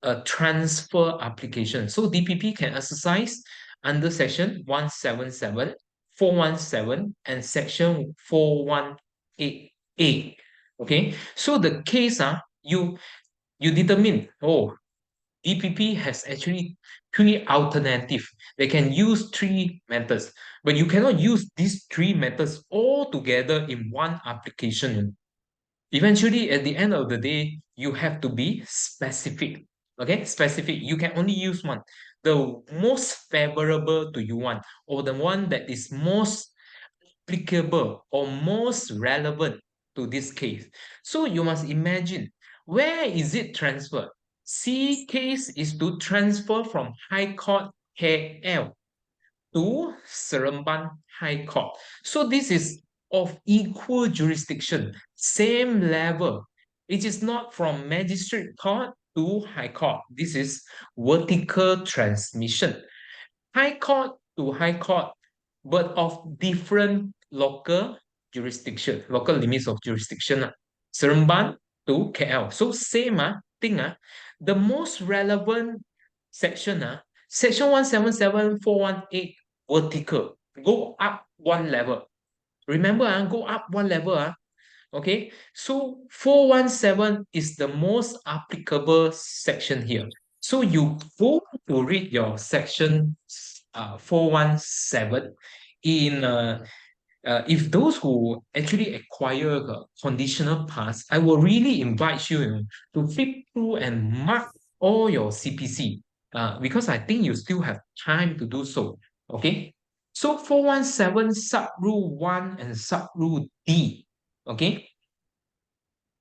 a transfer application. So DPP can exercise under section 177, 417, and section 418A. Okay, so the case you determine, DPP has actually 3 alternatives. They can use 3 methods, but you cannot use these 3 methods all together in one application. Eventually, at the end of the day, you have to be specific. Okay, specific. You can only use one. The most favorable to you one, or the one that is most applicable or most relevant to this case. So you must imagine, where is it transferred? C case is to transfer from High Court KL to Seremban High Court. So this is of equal jurisdiction, same level. It is not from magistrate court to High Court. This is vertical transmission. High Court to High Court, but of different local jurisdiction, local limits of jurisdiction. Seremban to KL. So same thing. The most relevant section, section 177, 418, vertical. Go up one level. Remember, go up one level. Okay, so 417 is the most applicable section here. So you go to read your section 417 in if those who actually acquire a conditional pass, I will really invite you to flip through and mark all your CPC because I think you still have time to do so. Okay, so 417 sub rule 1 and sub rule D. Okay,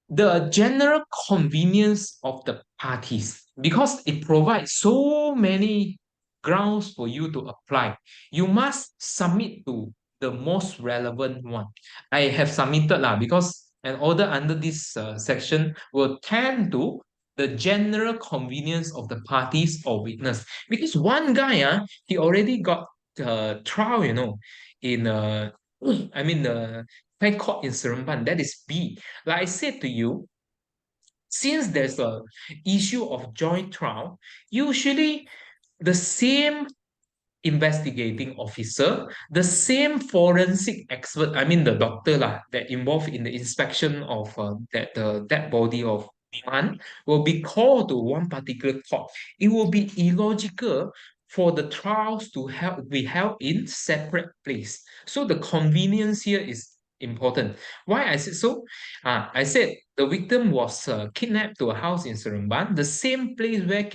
the general convenience of the parties, because it provides so many grounds for you to apply, you must submit to the most relevant one. I have submitted because an order under this section will tend to the general convenience of the parties or witness. Because one guy, he already got trial, in I mean the High Court in Seremban. That is B. Like I said to you, since there's a issue of joint trial, usually the same investigating officer, the same forensic expert, I mean the doctor lah, that involved in the inspection of that the dead body of man will be called to one particular court. It will be illogical for the trials to be held in separate place. So the convenience here is important. Why I said so? I said the victim was kidnapped to a house in Seremban, the same place where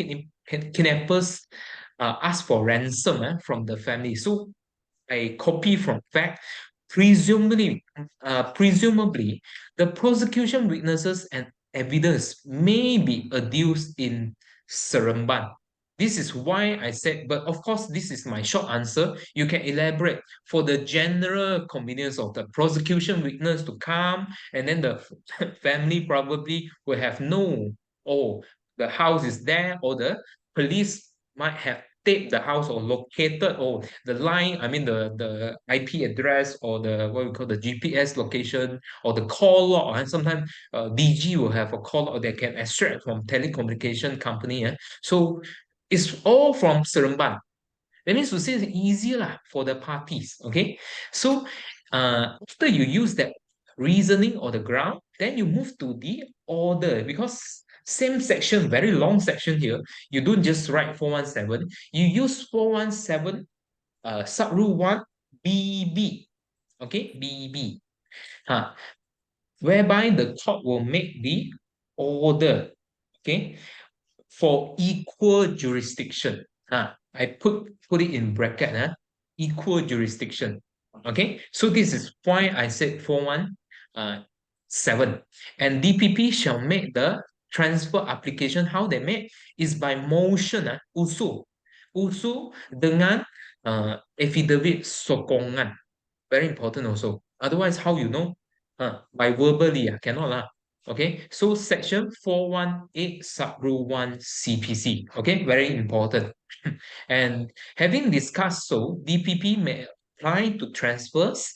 kidnappers ask for ransom from the family. So I copy from fact. Presumably, the prosecution witnesses and evidence may be adduced in Seremban. This is why I said, but of course, this is my short answer. You can elaborate for the general convenience of the prosecution witness to come, and then the family probably will have no, oh, the house is there, or the police might have taped the house or located, or the line, I mean the IP address or the what we call the GPS location or the call log. And sometimes DG will have a call log that can extract from telecommunication company. So it's all from Seremban. That means to say it's easier lah for the parties. Okay. So after you use that reasoning or the ground, then you move to the order, because same section, very long section here, you don't just write 417, you use 417 sub-rule 1 BB. Okay, BB. Whereby the court will make the order. Okay, for equal jurisdiction. I put it in bracket, equal jurisdiction. Okay, so this is why I said 417. And DPP shall make the transfer application. How they make is by motion, usul. Usul dengan affidavit sokongan. Very important also. Otherwise, how you know? By verbally, cannot lah. Okay, so section 418 sub-rule 1 CPC. Okay, very important. And having discussed so, DPP may apply to transfers.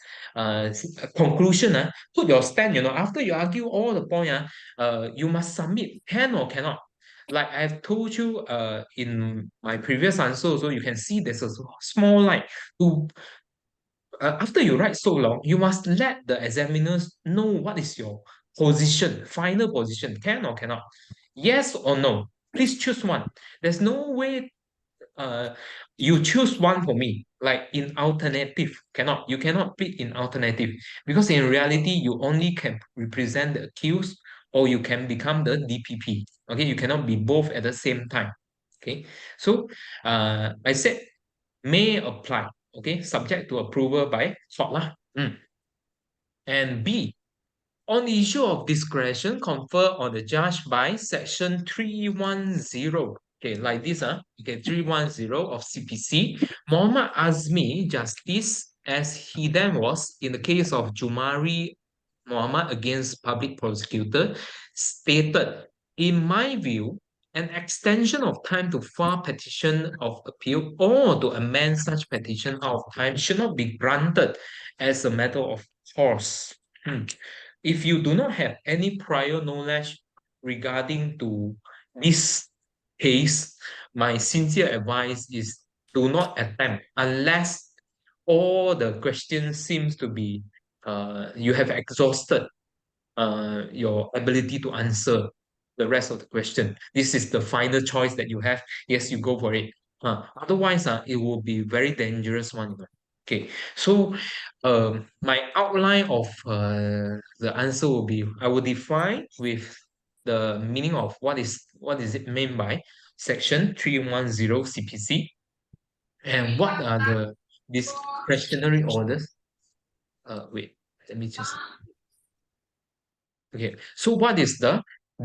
Conclusion, put your stand, after you argue all the point, you must submit, can or cannot. Like I've told you in my previous answer, so you can see there's a small line to after you write so long, you must let the examiners know what is your position, final position, can or cannot. Yes or no. Please choose one. There's no way you choose one for me. Like in alternative, cannot. You cannot pick in alternative, because in reality, you only can represent the accused, or you can become the DPP. Okay, you cannot be both at the same time. Okay, so I said may apply. Okay, subject to approval by court lah. And B, on the issue of discretion conferred on the judge by section 310. Okay, like this, okay, 310 of CPC. Muhammad Azmi, justice, as he then was in the case of Jumari Muhammad against public prosecutor, stated, in my view, an extension of time to file petition of appeal or to amend such petition out of time should not be granted as a matter of course. If you do not have any prior knowledge regarding to this case, my sincere advice is do not attempt unless all the questions seems to be you have exhausted your ability to answer the rest of the question. This is the final choice that you have. Yes, you go for it. Otherwise, it will be very dangerous one. Okay, so my outline of the answer will be, I will define with the meaning of what is it meant by section 310 CPC, and what are the discretionary orders. Wait, let me just. Okay, so what is the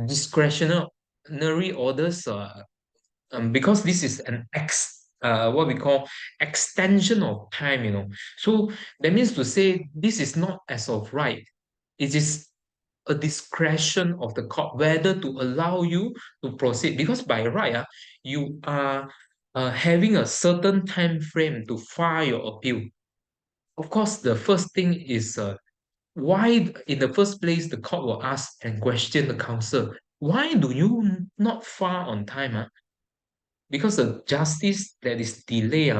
discretionary orders? Because this is an what we call extension of time. So that means to say this is not as of right. It is a discretion of the court whether to allow you to proceed. Because by right, you are having a certain time frame to file your appeal. Of course, the first thing is why, in the first place, the court will ask and question the counsel. Why do you not file on time? Because the justice that is delay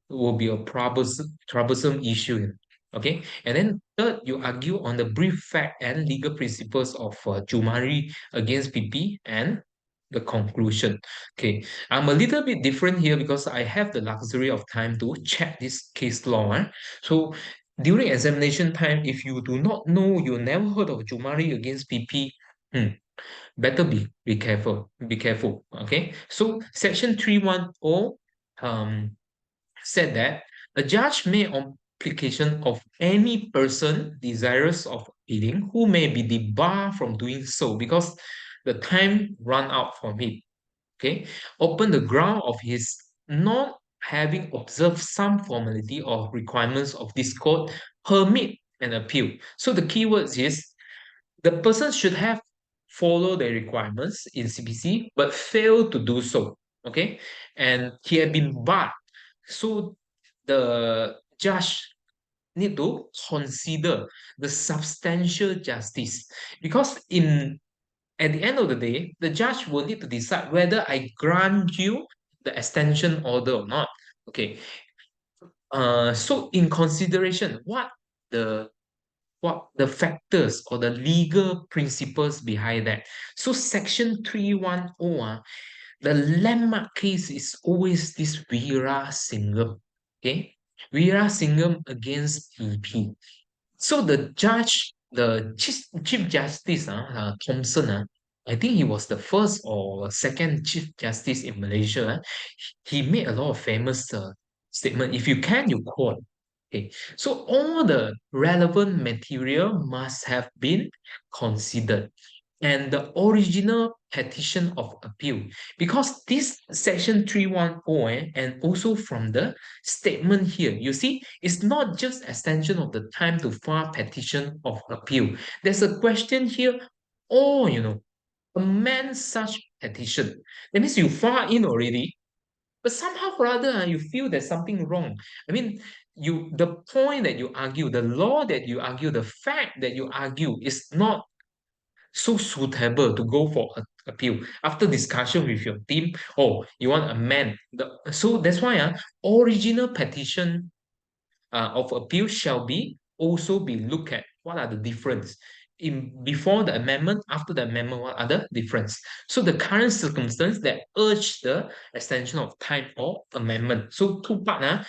will be a troublesome issue. Okay, and then third, you argue on the brief fact and legal principles of Jumari against PP and the conclusion. Okay, I'm a little bit different here because I have the luxury of time to check this case law. So during examination time, if you do not know, you never heard of Jumari against PP, better be careful. Okay, so section 310 said that a judge may, on application of any person desirous of appealing, who may be debarred from doing so because the time run out for him, okay, open the ground of his not having observed some formality or requirements of this code, permit an appeal. So the keywords is the person should have followed the requirements in CPC but failed to do so. Okay, and he had been barred. So the judge need to consider the substantial justice, because in at the end of the day, the judge will need to decide whether I grant you the extension order or not. Okay. So in consideration, the what the factors or the legal principles behind that. So section 310, the landmark case is always this Veera Singham. Okay. Veera Singham against PP. So the judge, the Chief Justice, Thompson, I think he was the first or second Chief Justice in Malaysia. He made a lot of famous statement. If you can, you quote. Okay, so all the relevant material must have been considered, and the original petition of appeal, because this section 310 and also from the statement here, you see, it's not just extension of the time to file petition of appeal. There's a question here, or amend such petition. That means you file in already, but somehow or other you feel there's something wrong. I mean, the point that you argue, the law that you argue, the fact that you argue is not so suitable to go for appeal. After discussion with your team, oh, you want to amend. So that's why original petition of appeal shall be also be looked at. What are the difference? In before the amendment, after the amendment, what are the difference? So the current circumstance that urge the extension of time or amendment. So two part,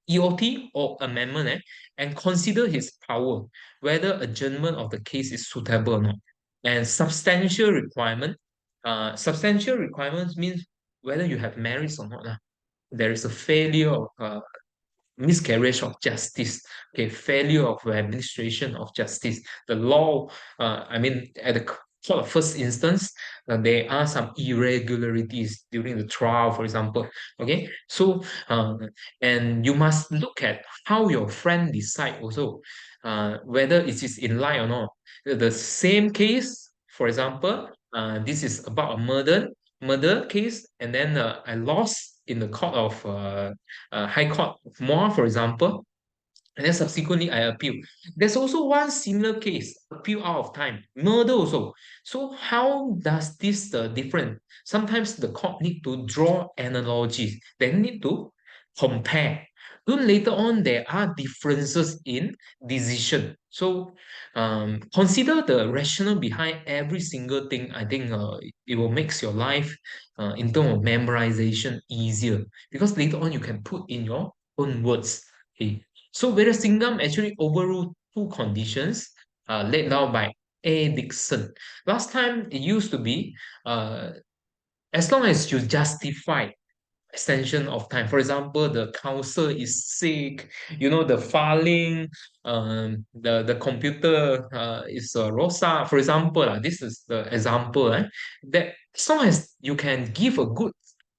EOT or amendment, and consider his power, whether adjournment of the case is suitable or not. And substantial requirements means whether you have merits or not. There is a failure of miscarriage of justice, okay, failure of administration of justice. The law, I mean, at the sort of first instance, there are some irregularities during the trial, for example. Okay, so and you must look at how your friend decide also, whether it is in line or not. The same case, for example, this is about a murder case, and then I lost in the court of High Court of Muar, for example, and then subsequently I appeal. There's also one similar case, appeal out of time, murder also. So how does this different? Sometimes the court need to draw analogies. They need to compare. Then later on, there are differences in decision. So consider the rationale behind every single thing. I think it will makes your life in terms of memorization easier, because later on you can put in your own words. Okay. So whereas Singham actually overruled two conditions laid down by A. Dixon. Last time it used to be as long as you justify extension of time. For example, the counsel is sick, the filing, the computer is Rosa, for example. This is the example. That as long as you can give a good,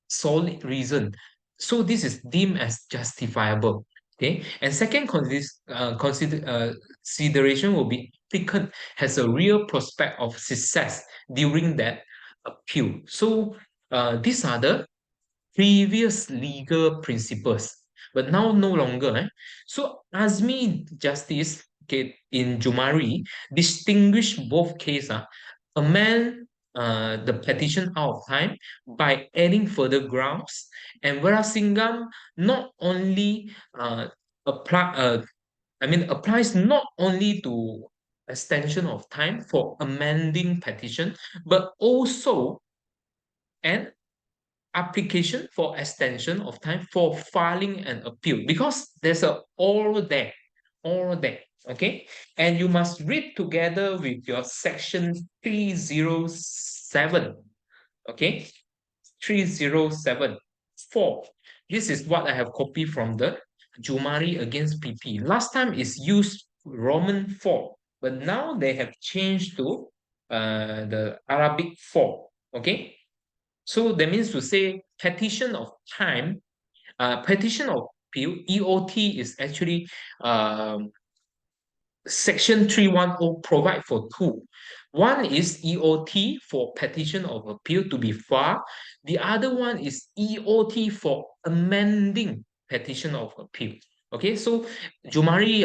solid reason, so this is deemed as justifiable. Okay, and second consideration will be applicant has a real prospect of success during that appeal. So these are the previous legal principles, but now no longer. So Azmi Justice, okay, in Jumari distinguish both cases, amend the petition out of time by adding further grounds, and whereas Singham not only applies not only to extension of time for amending petition, but also an application for extension of time for filing an appeal, because there's a all there, okay? And you must read together with your section 307, okay? 307 4. This is what I have copied from the Jumari against PP. Last time is used Roman 4, but now they have changed to the Arabic 4, okay? So that means to say petition of time, petition of appeal, EOT is actually um, Section 310 provide for two. One is EOT for petition of appeal to be filed. The other one is EOT for amending petition of appeal. Okay, so Jumari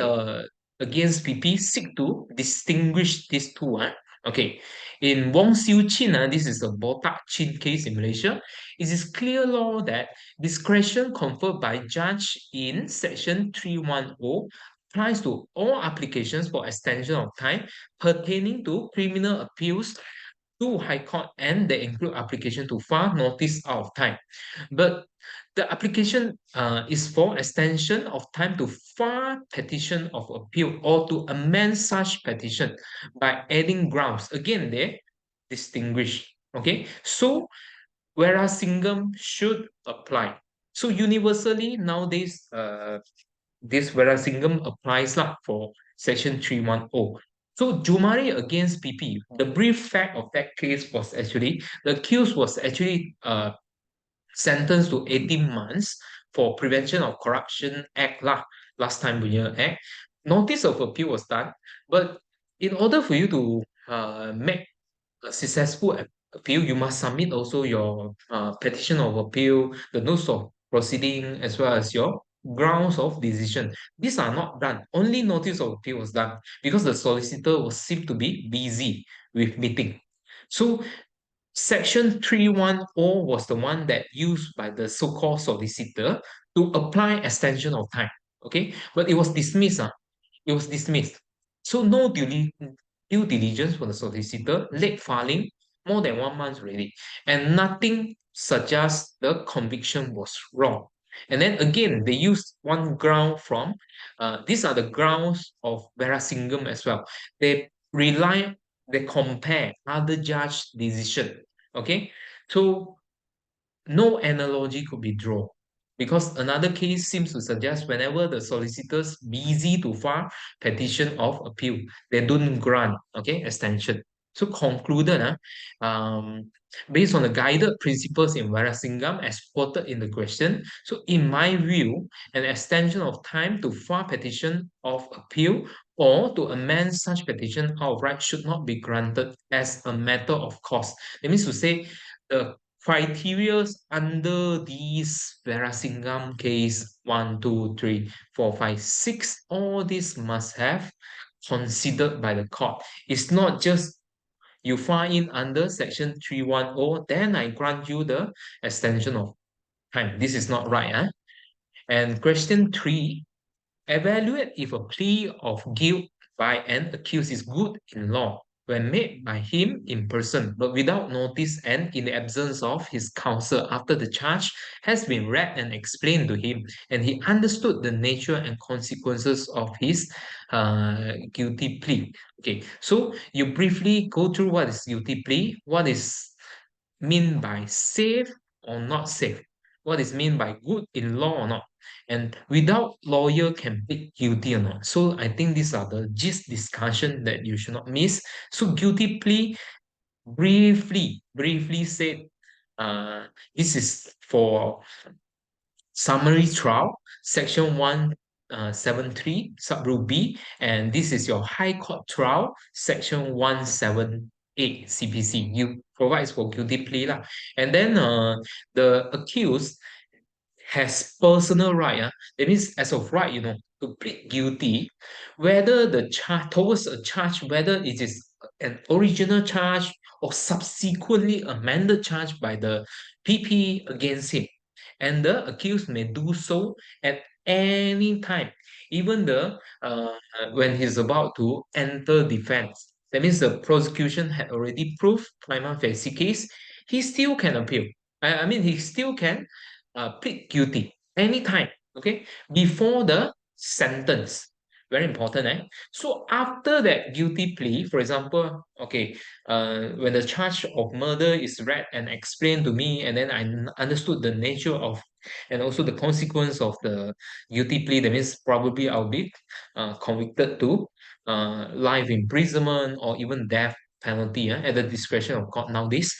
against PP seek to distinguish these two. Okay, in Wong Siu Chin, this is a Botak Chin case in Malaysia. It is clear law that discretion conferred by judge in Section 310 applies to all applications for extension of time pertaining to criminal appeals to High Court, and they include application to file notice out of time. But the application is for extension of time to file petition of appeal or to amend such petition by adding grounds. Again, they distinguish. Okay, so whereas Singham should apply. So universally nowadays, this Verasingam applies lah for Section 310. So Jumari against PP, the brief fact of that case was actually the accused was actually sentenced to 18 months for Prevention of Corruption Act lah, last time punya act. Notice of appeal was done, but in order for you to make a successful appeal, you must submit also your petition of appeal, the notice of proceeding, as well as your grounds of decision. These are not done. Only notice of appeal was done because the solicitor was seemed to be busy with meeting. So Section 310 was the one that used by the so-called solicitor to apply extension of time. Okay, but it was dismissed. It was dismissed. So no due diligence for the solicitor, late filing, more than 1 month already, and nothing suggests the conviction was wrong. And then again, they used one ground from, these are the grounds of Verasingam as well. They rely, they compare other judge decision. Okay, so no analogy could be drawn because another case seems to suggest whenever the solicitors busy to file petition of appeal, they don't grant extension. So concluded, based on the guided principles in Varasingam as quoted in the question, so in my view, an extension of time to file petition of appeal or to amend such petition outright should not be granted as a matter of course. That means to say the criteria under these Verasingam case 1, 2, 3, 4, 5, 6, all this must have considered by the court. It's not just you find in under section 310, then I grant you the extension of time. This is not right. And question 3, evaluate if a plea of guilt by an accused is good in law when made by him in person, but without notice and in the absence of his counsel after the charge has been read and explained to him, and he understood the nature and consequences of his guilty plea. Okay, so you briefly go through what is guilty plea, what is mean by safe or not safe, what is mean by good in law or not, and without lawyer can plead guilty or not. So I think these are the gist discussion that you should not miss. So guilty plea, briefly said, this is for summary trial, section 1 73 subrule B, and this is your High Court trial, section 178 CPC. You provides for guilty plea lah. And then the accused has personal right. That means as of right, to plead guilty, whether the charge towards a charge, whether it is an original charge or subsequently amended charge by the PP against him. And the accused may do so at any time, even when he's about to enter defense. That means the prosecution had already proved prima facie case, he still can appeal. I mean, he still can plead guilty anytime, okay, before the sentence. Very important, eh? So after that guilty plea, for example, okay, when the charge of murder is read and explained to me, and then I understood the nature of and also the consequence of the guilty plea, that means probably I'll be convicted to life imprisonment or even death penalty at the discretion of court nowadays.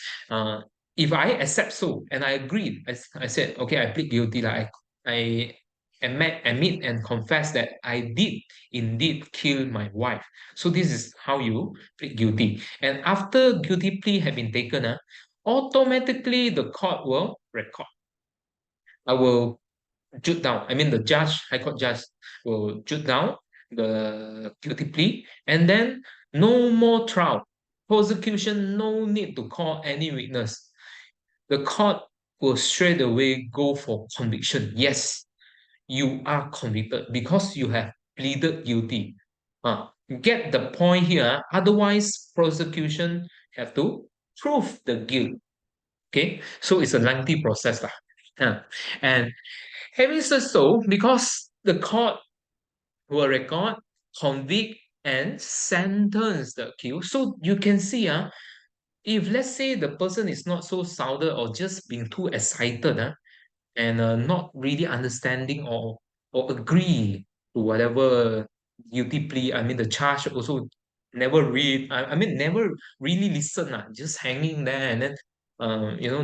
If I accept so and I agreed, I said, okay, I plead guilty, like I admit and confess that I did indeed kill my wife. So this is how you plead guilty. And after guilty plea had been taken, automatically the court will record. I will jot down. I mean, the judge, High Court judge, will jot down the guilty plea, and then no more trial. Prosecution, no need to call any witness. The court will straight away go for conviction. Yes, you are convicted because you have pleaded guilty. Get the point here. Otherwise, prosecution have to prove the guilt. Okay, so it's a lengthy process lah. And having said so, because the court will record, convict, and sentence the accused. So you can see, if let's say the person is not so sounded or just being too excited, and not really understanding or agree to whatever guilty plea. I mean, the charge also never read. I mean, never really listen. Just hanging there and then,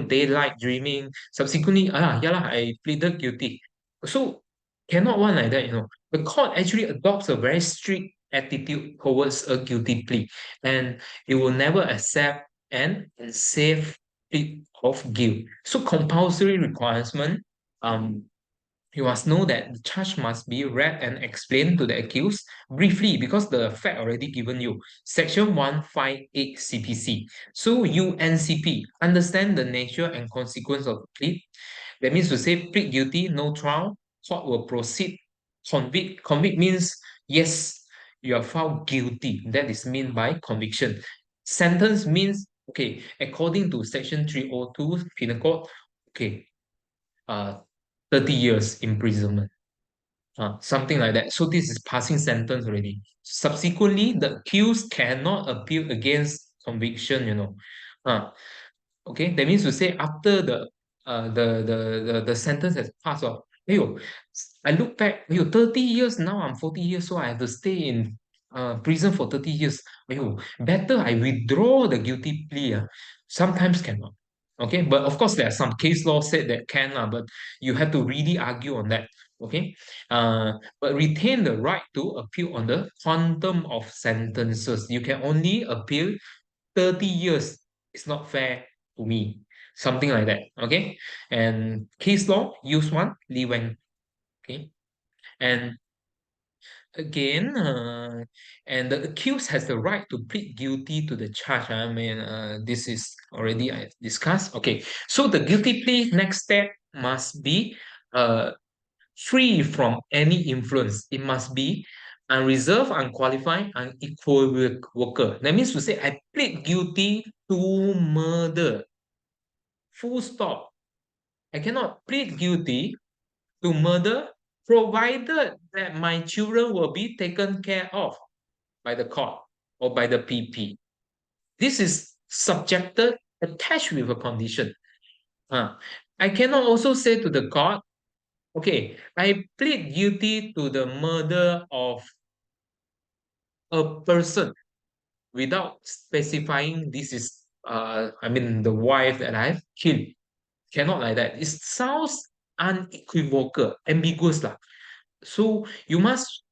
daylight dreaming. Subsequently, yeah lah, I pleaded guilty. So cannot one like that. The court actually adopts a very strict attitude towards a guilty plea, and it will never accept an unsafe plea of guilt. So compulsory requirement, um, you must know that the charge must be read and explained to the accused briefly because the fact already given you. Section 158 CPC. So UNCP, understand the nature and consequence of the plea. That means to say plead guilty, no trial, court will proceed. Convict. Convict means yes, you are found guilty. That is meant by conviction. Sentence means, okay, according to section 302 Penal Code, okay, uh, 30 years imprisonment, something like that. So this is passing sentence already. Subsequently, the accused cannot appeal against conviction. Okay, that means to say after the sentence has passed off, I look back, 30 years now, I'm 40 years old, I have to stay in prison for 30 years. Better I withdraw the guilty plea. Sometimes cannot. Okay, but of course there are some case law said that can, but you have to really argue on that. Okay, but retain the right to appeal on the quantum of sentences. You can only appeal 30 years. It's not fair to me. Something like that. Okay. And case law, use one, Lee Wang. Okay. And again, and the accused has the right to plead guilty to the charge. I mean, this is already I discussed. Okay. So the guilty plea next step must be free from any influence. It must be unreserved, unqualified, unequivocal. That means to say, I plead guilty to murder. Full stop. I cannot plead guilty to murder provided that my children will be taken care of by the court or by the PP. This is subjected, attached with a condition. I cannot also say to the court, okay, I plead guilty to the murder of a person without specifying this is, the wife that I've killed. Cannot like that. It sounds unequivocal, ambiguous lah. So you must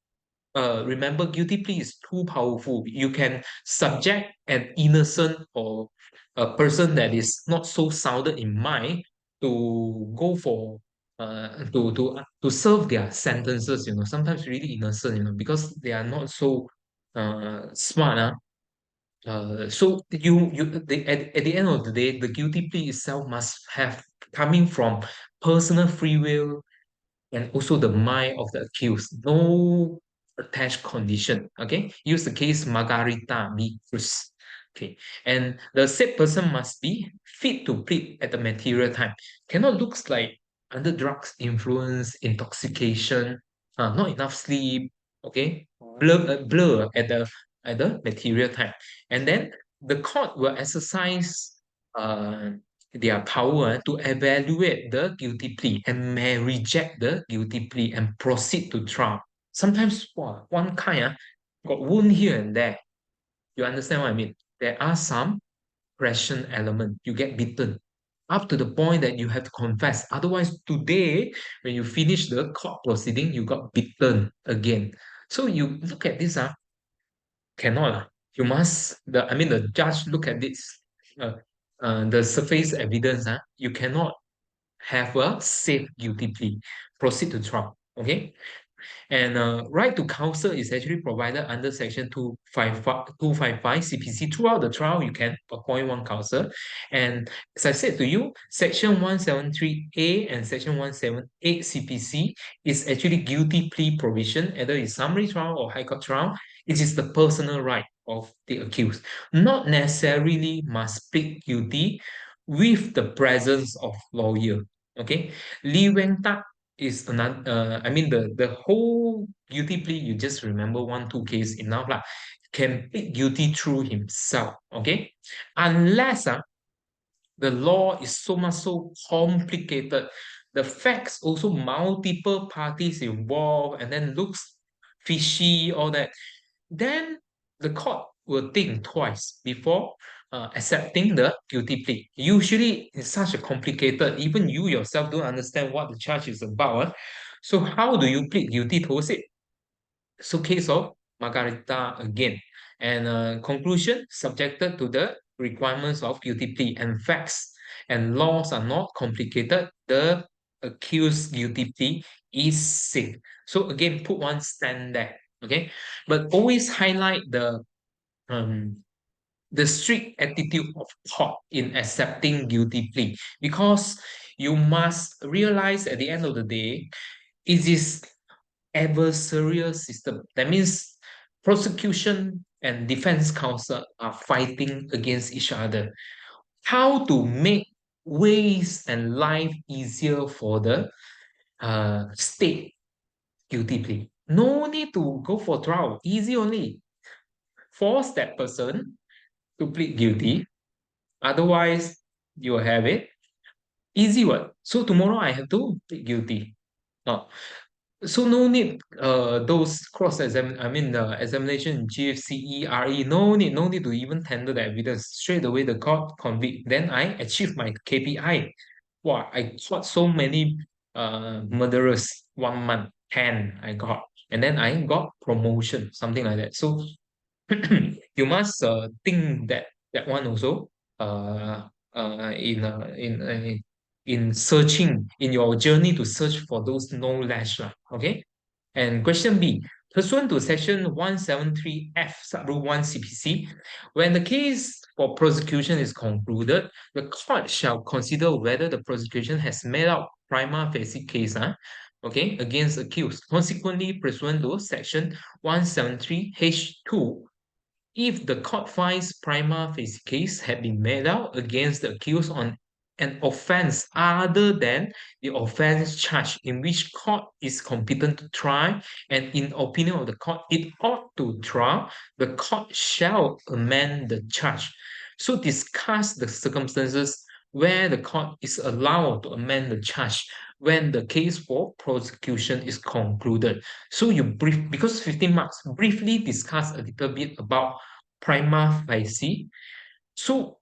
remember, guilty plea is too powerful. You can subject an innocent or a person that is not so sounded in mind to go for to serve their sentences. Sometimes really innocent. Because they are not so smart. So at the end of the day, the guilty plea itself must have coming from personal free will and also the mind of the accused. No attached condition. Okay. Use the case Margarita B. Cruz. Okay. And the said person must be fit to plead at the material time. Cannot looks like under drugs influence, intoxication, not enough sleep. Okay. Blur at the material time. And then the court will exercise uh, their power to evaluate the guilty plea and may reject the guilty plea and proceed to trial. Sometimes, wow, one kind got wound here and there. You understand what I mean? There are some pressure element. You get beaten up to the point that you have to confess. Otherwise, today, when you finish the court proceeding, you got beaten again. So you look at this, cannot. You must, the judge look at this, uh, the surface evidence, you cannot have a safe guilty plea, proceed to trial. Okay. And right to counsel is actually provided under Section 255 CPC. Throughout the trial, you can appoint one counsel. And as I said to you, Section 173A and Section 178 CPC is actually guilty plea provision, either it's summary trial or high court trial. It is the personal right of the accused. Not necessarily must plead guilty with the presence of lawyer. Okay. Lee Weng Tak is another the whole guilty plea, you just remember one two case enough lah, can plead guilty through himself. Okay, unless the law is so much so complicated, the facts also multiple parties involved and then looks fishy, all that, then the court will think twice before accepting the guilty plea. Usually, it's such a complicated, even you yourself don't understand what the charge is about. So how do you plead guilty towards it? So case of Margarita again. And conclusion, subjected to the requirements of guilty plea and facts and laws are not complicated, the accused guilty plea is safe. So again, put one stand there. Okay. But always highlight um the strict attitude of court in accepting guilty plea, because you must realize at the end of the day, it is adversarial system. That means prosecution and defense counsel are fighting against each other. How to make ways and life easier for the state guilty plea? No need to go for trial. Easy only. Force that person to plead guilty. Otherwise, you will have it. Easy one. So tomorrow I have to plead guilty. Oh, so no need those cross exam examination GFCE RE, no need to even tender the evidence. Straight away the court convict. Then I achieve my KPI. Wow, I caught so many murderers 1 month, 10 I got. And then I got promotion, something like that. So you must think that one also uh, in searching in your journey to search for those knowledge lah. Okay. And question B, pursuant to section 173F subrule 1 CPC, when the case for prosecution is concluded, the court shall consider whether the prosecution has made out prima facie case, okay, against accused. Consequently, pursuant to section 173H2, if the court finds prima facie case had been made out against the accused on an offense other than the offense charge in which court is competent to try, and in opinion of the court, it ought to try, the court shall amend the charge. So discuss the circumstances where the court is allowed to amend the charge when the case for prosecution is concluded. So you brief, because 15 marks, briefly discuss a little bit about prima facie. So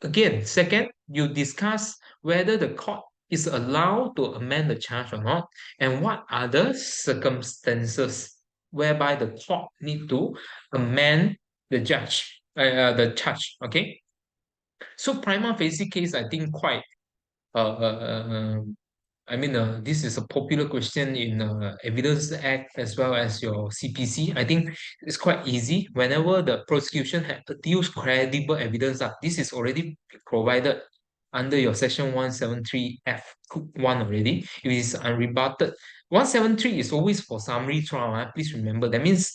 again, second, you discuss whether the court is allowed to amend the charge or not, and what are the circumstances whereby the court need to amend the charge. Okay, so prima facie case, I think quite this is a popular question in Evidence Act as well as your CPC. I think it's quite easy. Whenever the prosecution had adduced credible evidence, this is already provided under your Section 173F1 already. If it is unrebutted, 173 is always for summary trial. Please remember, that means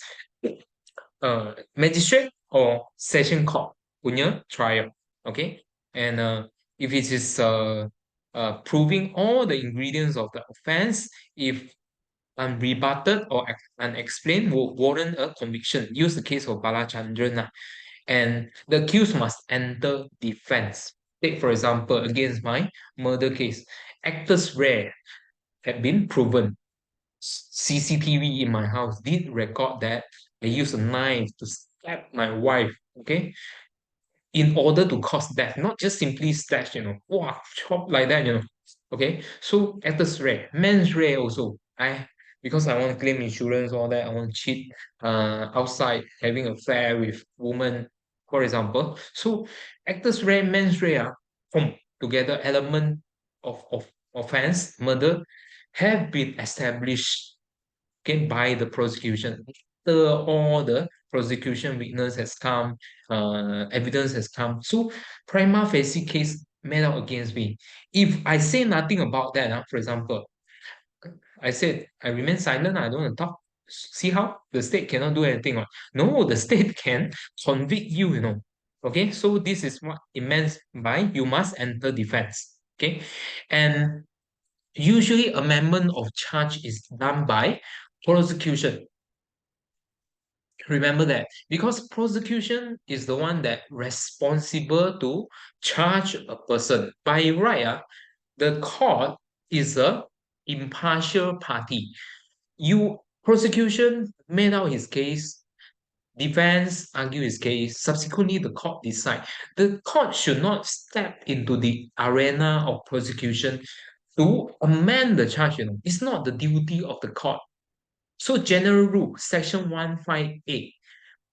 magistrate or session court punya trial. Okay, and if it is proving all the ingredients of the offense, if unrebutted or unexplained, will warrant a conviction. Use the case of Balachandran, and the accused must enter defense. Take for example, against my murder case, actus rare had been proven. CCTV in my house did record that I used a knife to stab my wife, okay, in order to cause death, not just simply slash, wow, chop like that, okay. So actors rare, mens rea also. Because I want to claim insurance, all that, I want to cheat outside, having affair with woman, for example. So actors rare, mens rea, come together, element of offense, murder, have been established, okay, by the prosecution. After all the prosecution witness has come, evidence has come. So prima facie case made out against me. If I say nothing about that, for example, I said I remain silent, I don't want to talk. See how the state cannot do anything. No, the state can convict you. Okay, so this is what it meant by you must enter defense. Okay, and usually amendment of charge is done by prosecution. Remember that, because prosecution is the one that responsible to charge a person. By right, the court is a impartial party. Prosecution made out his case, defense argue his case, subsequently the court decide. The court should not step into the arena of prosecution to amend the charge. It's not the duty of the court. So general rule, section 158.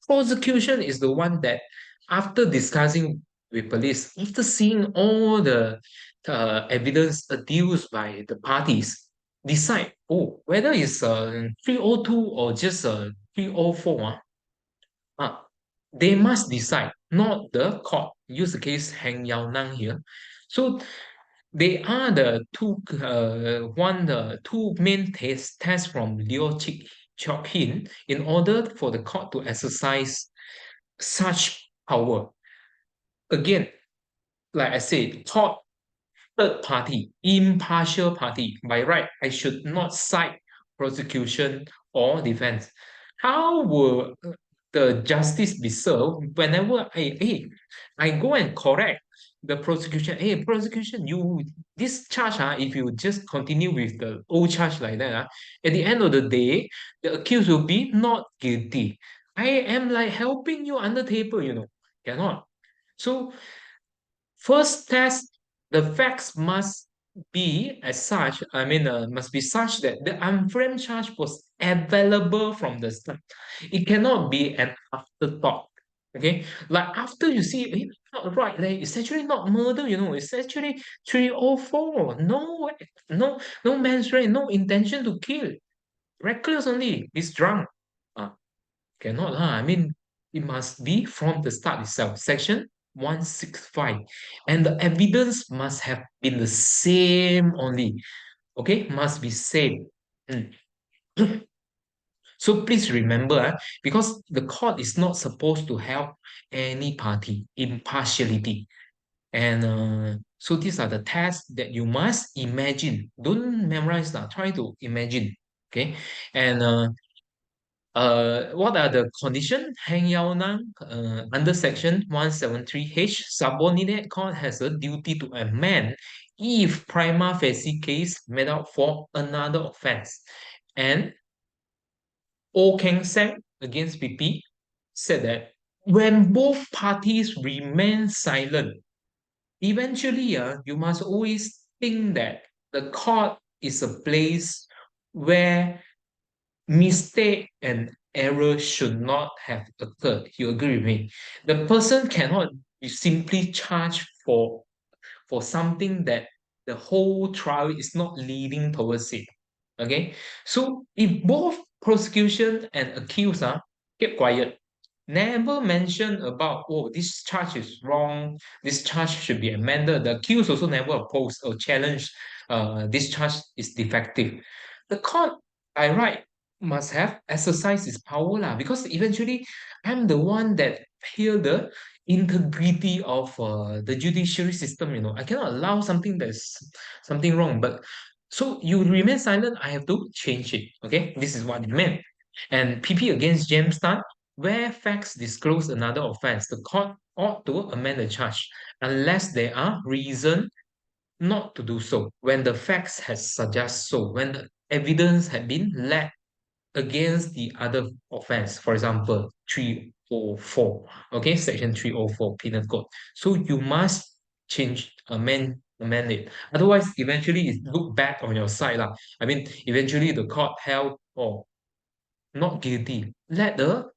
Prosecution is the one that, after discussing with police, after seeing all the evidence adduced by the parties, decide, whether it's 302 or just 304. They must decide, not the court. Use the case Heng Yao Nang here. So they are the two main tests from Liu Chok Hin in order for the court to exercise such power. Again, like I said, court, third party, impartial party. By right, I should not cite prosecution or defense. How will the justice be served whenever I go and correct the prosecution? Hey, prosecution, this charge, if you just continue with the old charge like that, at the end of the day, the accused will be not guilty. I am like helping you under table, cannot. So first test, the facts must be as such, must be such that the unframed charge was available from the start. It cannot be an afterthought. Okay, like after you see, not right, it's actually not murder, it's actually 304. No man's right, no intention to kill. Reckless only, he's drunk. Cannot, it must be from the start itself. Section 165. And the evidence must have been the same only. Okay, must be same. So please remember, because the court is not supposed to help any party, impartiality. And so these are the tests that you must imagine. Don't memorize that. Try to imagine. Okay, and what are the conditions? Hang Yao Nang, under section 173H, subordinate court has a duty to amend if prima facie case made out for another offense. And O Keng Sang against PP said that when both parties remain silent, eventually you must always think that the court is a place where mistake and error should not have occurred. You agree with me? The person cannot be simply charged for something that the whole trial is not leading towards it. Okay, so if both prosecution and accused keep quiet, never mention about, oh, this charge is wrong, this charge should be amended. The accused also never oppose or challenge this charge is defective. The court, by right, must have exercised its power lah, because eventually I'm the one that hear the integrity of the judiciary system. I cannot allow something that's something wrong. But so you remain silent, I have to change it. Okay, this is what it meant. And PP against James Tan, where facts disclose another offense, the court ought to amend the charge unless there are reason not to do so. When the facts has suggest so, when the evidence had been led against the other offense, for example, 304, okay, section 304 penal code. So you must change, amend it. Otherwise, eventually it look back on your side lah. I mean, eventually the court held, oh, not guilty. Let the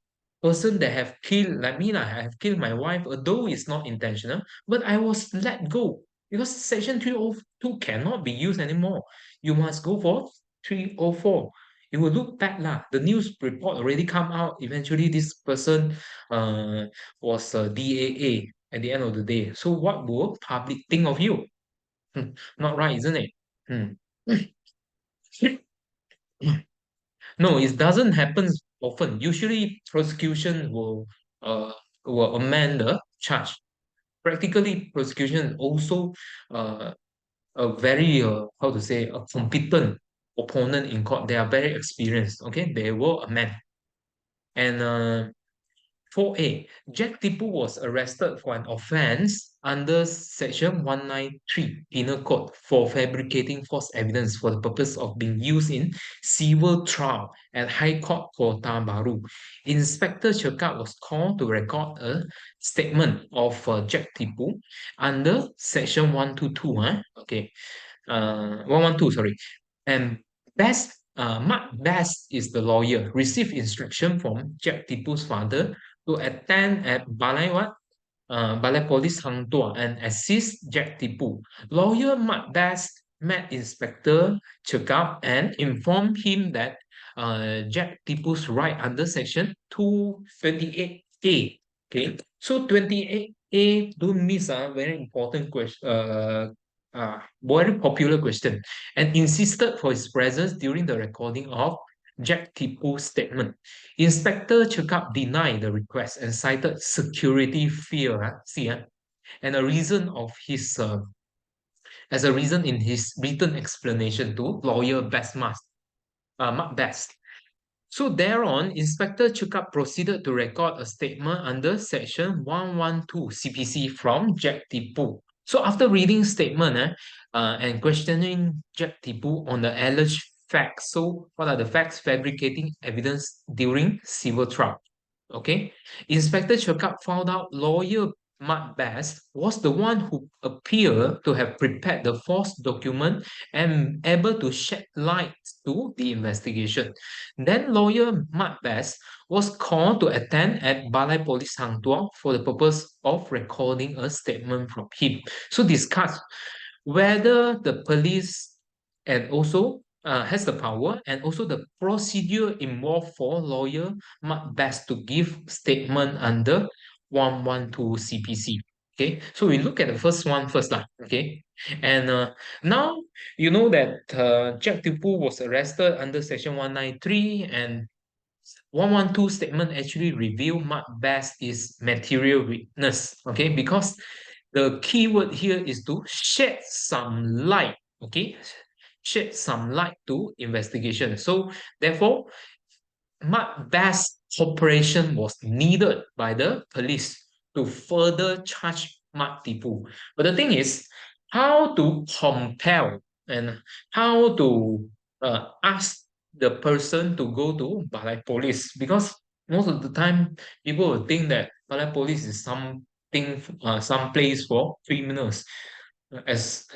person that have killed, like me lah, I have killed my wife, although it's not intentional, but I was let go because section 302 cannot be used anymore. You must go for 304. It will look back lah. The news report already come out. Eventually, this person uh, was a DAA at the end of the day. So what will public think of you? Not right, isn't it? Hmm. No, it doesn't happen often. Usually, prosecution uh will amend the charge. Practically, prosecution also uh a very how to say, a competent opponent in court. They are very experienced. Okay, they will amend. And 4A, Jack Tipu was arrested for an offense under Section 193 Penal Code for fabricating false evidence for the purpose of being used in civil trial at High Court Kota Baru. Inspector Chekap was called to record a statement of Jack Tipu under Section 122. Okay, 112, sorry. And Mark Best is the lawyer, received instruction from Jack Tipu's father to attend at Balai Polis Hang Tuah and assist Jack Tipu. Lawyer Mark Best met Inspector Chekap and informed him that Jack Tipu's right under Section 228A. Okay, so 28A, don't miss a very important question. Very popular question, and insisted for his presence during the recording of Jack Tipu's statement. Inspector Chekap denied the request and cited security fear, and a reason of his as a reason in his written explanation to lawyer Mark Best. So thereon, Inspector Chekap proceeded to record a statement under Section 112 CPC from Jack Tipu. So after reading statement and questioning Jack Tipu on the alleged facts, so what are the facts? Fabricating evidence during civil trial. Okay, Inspector Chekap found out lawyer Mark Best was the one who appeared to have prepared the false document and able to shed light to the investigation. Then lawyer Mark Best was called to attend at Balai Polis Hang Tuah for the purpose of recording a statement from him. So discuss whether the police and also has the power and also the procedure involved for lawyer Mark Best to give statement under 112 CPC. Okay, so we look at the first one first lah. Okay, and now you know that Jack Tipu was arrested under Section 193, and 112 statement actually revealed Mark Best is material witness. Okay, because the key word here is to shed some light. Okay, shed some light to investigation. So therefore, Mark Best's cooperation was needed by the police to further charge Mark Tipu. But the thing is, how to compel and how to ask the person to go to Balai Police, because most of the time people will think that Balai Police is some place for criminals. As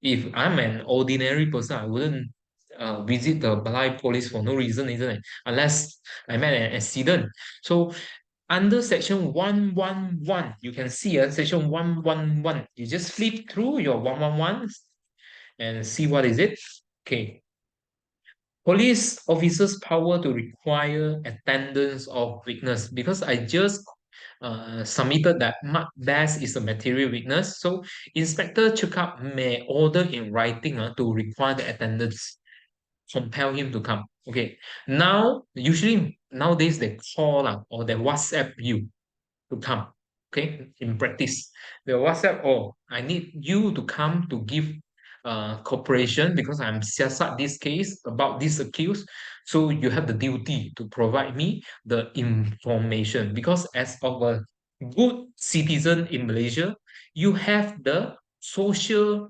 if I'm an ordinary person, I wouldn't visit the Balai police for no reason, isn't it? Unless I met an accident. So under section 111, you can see section 111. You just flip through your 111 and see what is it. Okay. Police officers' power to require attendance of witness, because I just submitted that Mark Bass is a material witness. So Inspector Checkup may order in writing to require the attendance, compel him to come. Okay. Now, usually nowadays they call or they WhatsApp you to come. Okay, in practice, the WhatsApp, oh, I need you to come to give cooperation because I'm siasat this case about this accused. So you have the duty to provide me the information, because as of a good citizen in Malaysia, you have the social,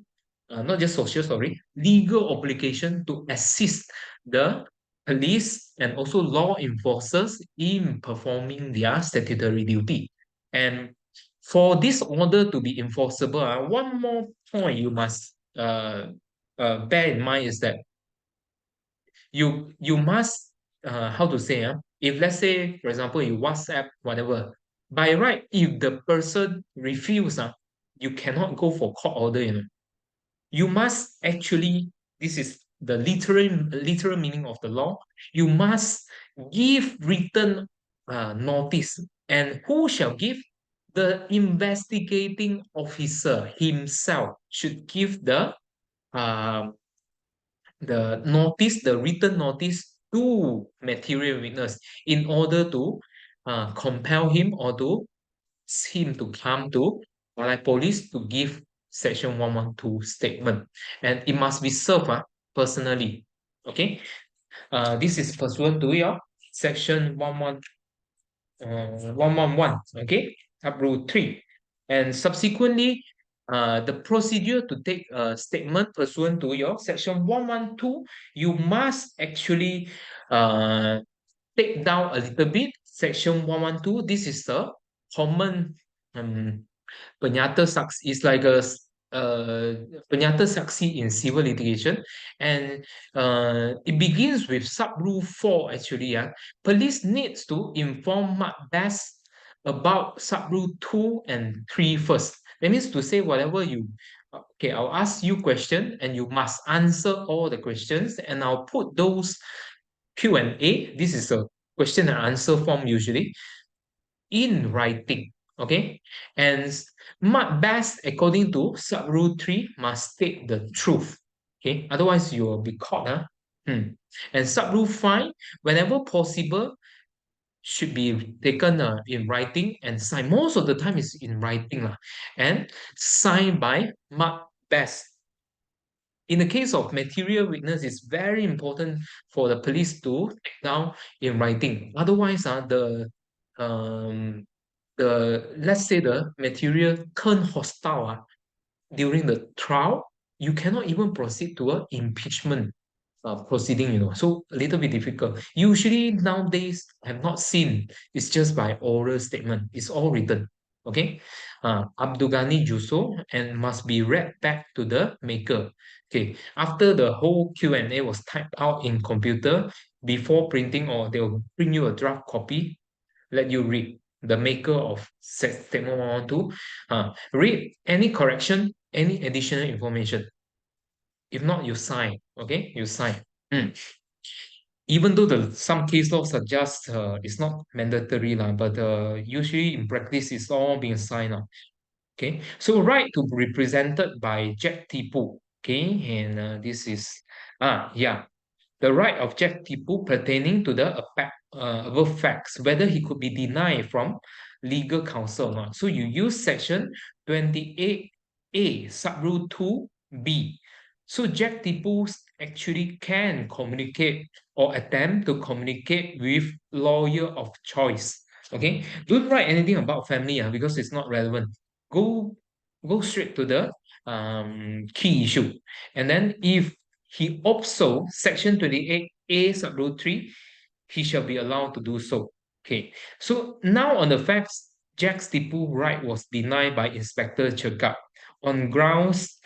not just social, sorry, legal obligation to assist the police and also law enforcers in performing their statutory duty. And for this order to be enforceable, one more point you must bear in mind is that you must how to say if let's say for example you WhatsApp whatever, by right if the person refuse you cannot go for court order, you must actually, this is the literal meaning of the law, you must give written notice. And who shall give? The investigating officer himself should give uh, the notice, the written notice to material witness in order to compel him or to him to come to Malay police to give section 112 statement, and it must be served personally. Okay, this is pursuant to your section 111, okay, sub rule 3. And subsequently, the procedure to take a statement pursuant to your section 112, you must actually uh, take down a little bit. Section 112, this is the common penyata saksi, is like a penyata saksi in civil litigation, and it begins with sub rule 4 actually. Police needs to inform Mark Best about sub rule 2 and 3 first. That means to say whatever you, okay, I'll ask you question and you must answer all the questions, and I'll put those Q&A. This is a question and answer form usually in writing. Okay, and Mark best according to sub rule 3 must state the truth. Okay, otherwise you will be caught. And sub rule 5, whenever possible, should be taken in writing and signed. Most of the time is in writing and signed by Mark best. In the case of material witness, it's very important for the police to take down in writing. Otherwise, um, the let's say the material turn hostile during the trial, you cannot even proceed to a impeachment proceeding, so a little bit difficult. Usually nowadays, I have not seen, it's just by oral statement, it's all written. Okay, Abdugani Juso and must be read back to the maker. Okay, after the whole Q&A was typed out in computer, before printing, or they'll bring you a draft copy, let you read. The maker of statement 112, read any correction, any additional information. If not, you sign. Okay, you sign. Even though some case law suggest it's not mandatory but usually in practice it's all being signed up. Okay, so right to be represented by Jack Tipu. Okay, and this is yeah, the right of Jack Tipu pertaining to the above facts, whether he could be denied from legal counsel or not. So you use section 28A, subrule 2B. So Jack Tipu actually can communicate or attempt to communicate with lawyer of choice. Okay, don't write anything about family because it's not relevant. Go go straight to the key issue. And then if he also, section 28A sub rule 3, he shall be allowed to do so. Okay, so now on the facts, Jack Stipu right was denied by Inspector Checkup on grounds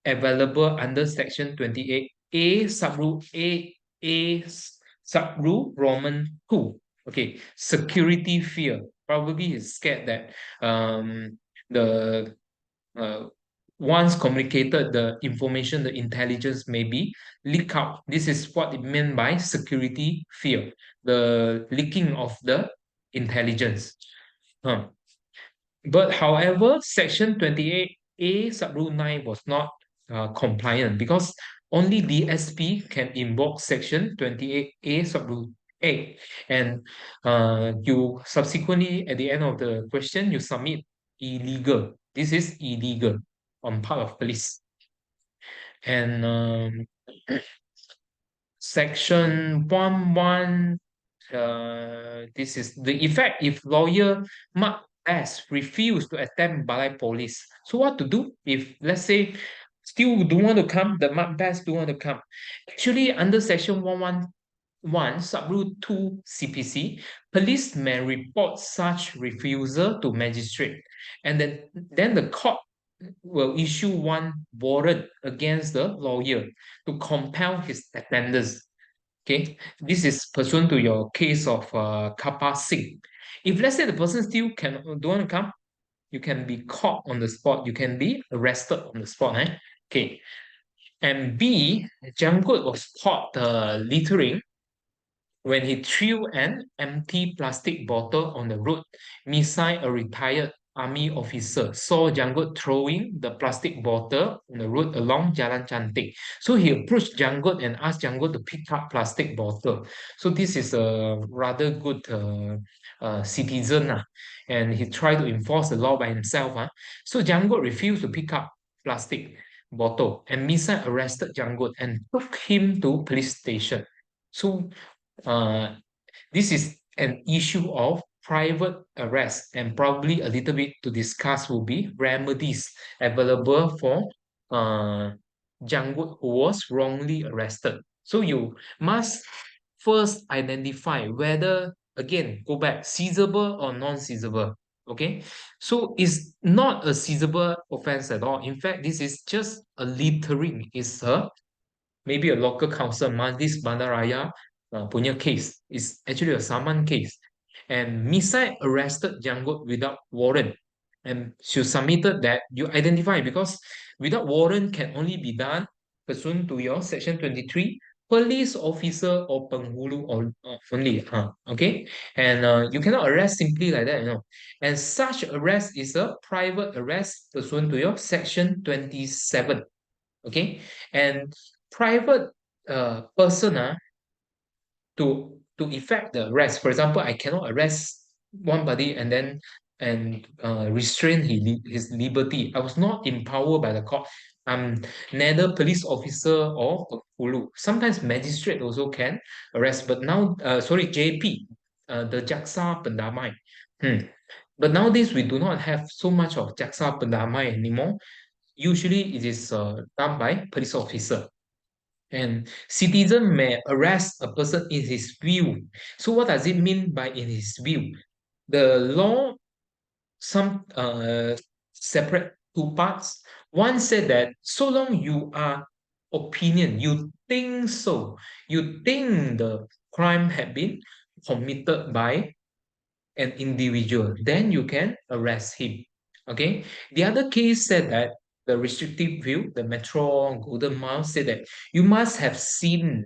available under Section 28A, subrule A, subrule Roman 2. Okay, security fear. Probably he's scared that the uh, once communicated the information, the intelligence may be leak out. This is what it meant by security fear, the leaking of the intelligence. Huh. But however, Section 28A subrule 9 was not compliant because only DSP can invoke Section 28A subrule 8. And you subsequently, at the end of the question, you submit illegal. This is illegal on part of police. And Section 11, this is the effect if lawyer Mark S refuse to attend balai police. So what to do if, let's say, still don't want to come, the Mark Best don't want to come. Actually, under Section 111, subrule 2 CPC, police may report such refusal to magistrate. And then the court will issue one warrant against the lawyer to compel his attendance. Okay, this is pursuant to your case of Kappa Singh. If let's say the person still don't want to come, you can be caught on the spot. You can be arrested on the spot. Okay. And B, Janggut was caught littering when he threw an empty plastic bottle on the road. Misai, a retired army officer, saw Janggut throwing the plastic bottle on the road along Jalan Cantik. So he approached Janggut and asked Janggut to pick up plastic bottle. So this is a rather good citizen, and he tried to enforce the law by himself. So Janggut refused to pick up plastic bottle, and Misai arrested Janggut and took him to police station. So uh, this is an issue of private arrest, and probably a little bit to discuss will be remedies available for Janggut who was wrongly arrested. So you must first identify whether, again, go back, seizable or non-seizable. Okay, so it's not a seizable offense at all. In fact, this is just a littering. It's a maybe a local council, Madis Bandaraya punya case. Is actually a saman case. And Misai arrested Janggut without warrant. And she submitted that you identify because without warrant can only be done pursuant to your section 23, police officer or penghulu or only. Okay. And you cannot arrest simply like that, you know. And such arrest is a private arrest pursuant to your section 27. Okay. And private person to effect the arrest. For example, I cannot arrest one body and then restrain his liberty. I was not empowered by the court. I'm neither police officer or a Hulu. Sometimes magistrate also can arrest, but now, sorry, JP, the Jaksa Pendamai. But nowadays we do not have so much of Jaksa Pendamai anymore. Usually it is done by police officer. And citizen may arrest a person in his view. So what does it mean by in his view? The law some separate two parts. One said that so long you are opinion, you think so, you think the crime had been committed by an individual, then you can arrest him. Okay. The other case said that the restrictive view, the Metro Golden Mile, said that you must have seen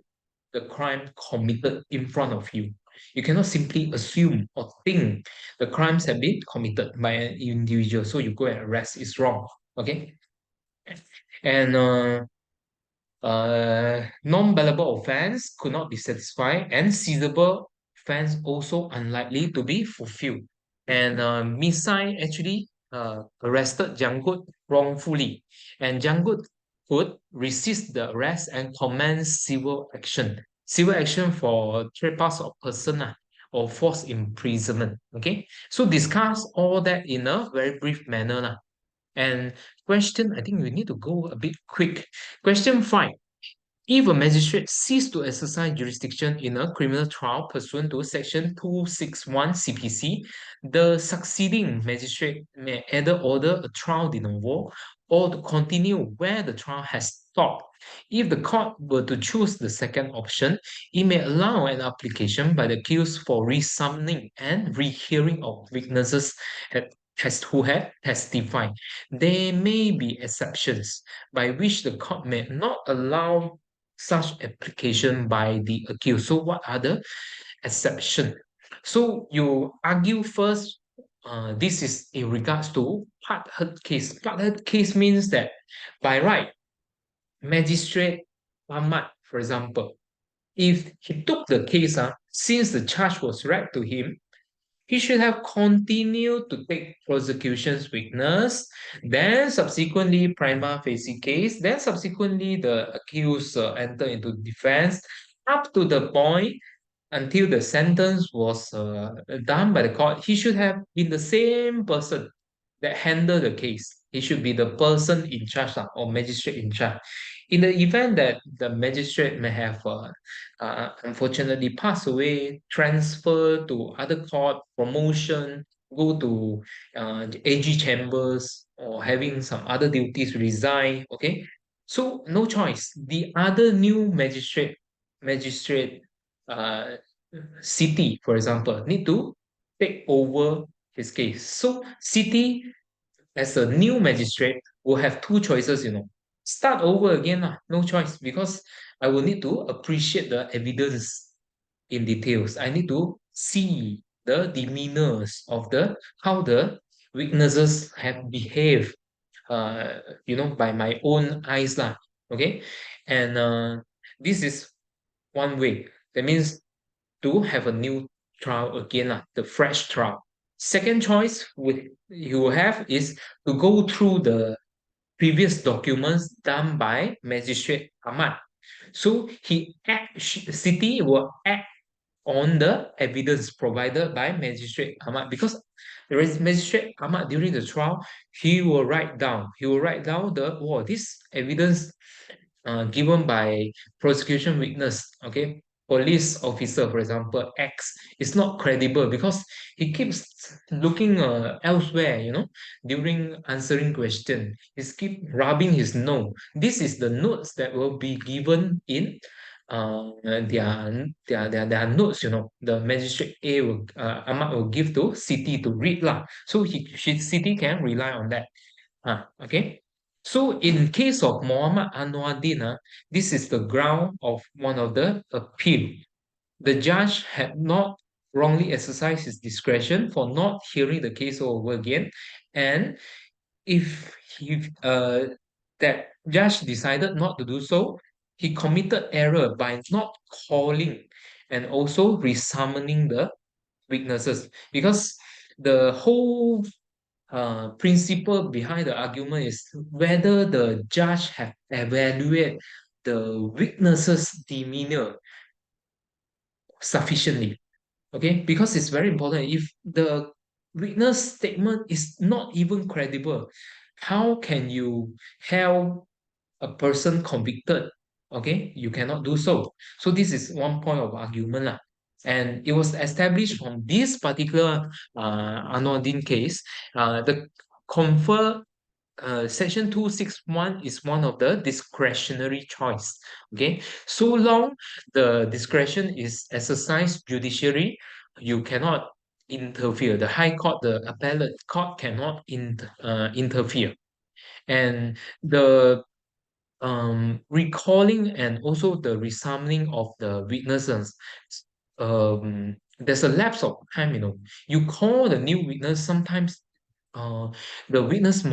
the crime committed in front of you. You cannot simply assume or think the crimes have been committed by an individual, so you go and arrest. It's wrong. Okay. And non-bailable offense could not be satisfied, and seizable offense also unlikely to be fulfilled. And Misai actually arrested Janggut wrongfully, and Janggut could resist the arrest and commence civil action. Civil action for trespass of person or forced imprisonment. Okay, so discuss all that in a very brief manner. And question, I think we need to go a bit quick. Question 5. If a magistrate ceased to exercise jurisdiction in a criminal trial pursuant to Section 261 CPC, the succeeding magistrate may either order a trial de novo or to continue where the trial has stopped. If the court were to choose the second option, it may allow an application by the accused for resummoning and rehearing of witnesses who had testified. There may be exceptions by which the court may not allow such application by the accused. So what are the exceptions? So you argue first, this is in regards to part heard case. Part heard case means that by right, magistrate Ahmad, for example, if he took the case, since the charge was read to him, he should have continued to take prosecution's witness, then subsequently prima facie case, then subsequently the accused enter into defense up to the point until the sentence was done by the court. He should have been the same person that handle the case. He should be the person in charge or magistrate in charge. In the event that the magistrate may have unfortunately passed away, transfer to other court, promotion, go to AG chambers, or having some other duties, resign. Okay, so no choice. The other new magistrate, uh, city, for example, need to take over his case. So city as a new magistrate will have two choices, start over again, no choice, because I will need to appreciate the evidence in details. I need to see the demeanors of the how the witnesses have behaved, by my own eyes lah. Okay, and this is one way. That means to have a new trial again, the fresh trial. Second choice you will have is to go through the previous documents done by Magistrate Ahmad. So city will act on the evidence provided by Magistrate Ahmad, because there is Magistrate Ahmad during the trial, he will write down this evidence given by prosecution witness, okay, police officer, for example, X, is not credible because he keeps looking elsewhere, during answering question. He's keep rubbing his nose. This is the notes that will be given in their notes, the magistrate Ahmad will give to city to read lah. So city can rely on that. Okay. So in case of Muhammad Anwaruddin, this is the ground of one of the appeal. The judge had not wrongly exercised his discretion for not hearing the case over again, and if that judge decided not to do so, he committed error by not calling and also resummoning the witnesses, because the whole principle behind the argument is whether the judge have evaluated the witnesses' demeanor sufficiently. Okay, because it's very important. If the witness statement is not even credible, how can you have a person convicted? Okay, you cannot do so. So this is one point of argument lah. And it was established from this particular Anodin case. The confer Section 261 is one of the discretionary choice. Okay, so long the discretion is exercised judiciary, you cannot interfere. The High Court, the Appellate Court cannot interfere. And the recalling and also the resummoning of the witnesses, there's a lapse of time, You call the new witness, sometimes the witness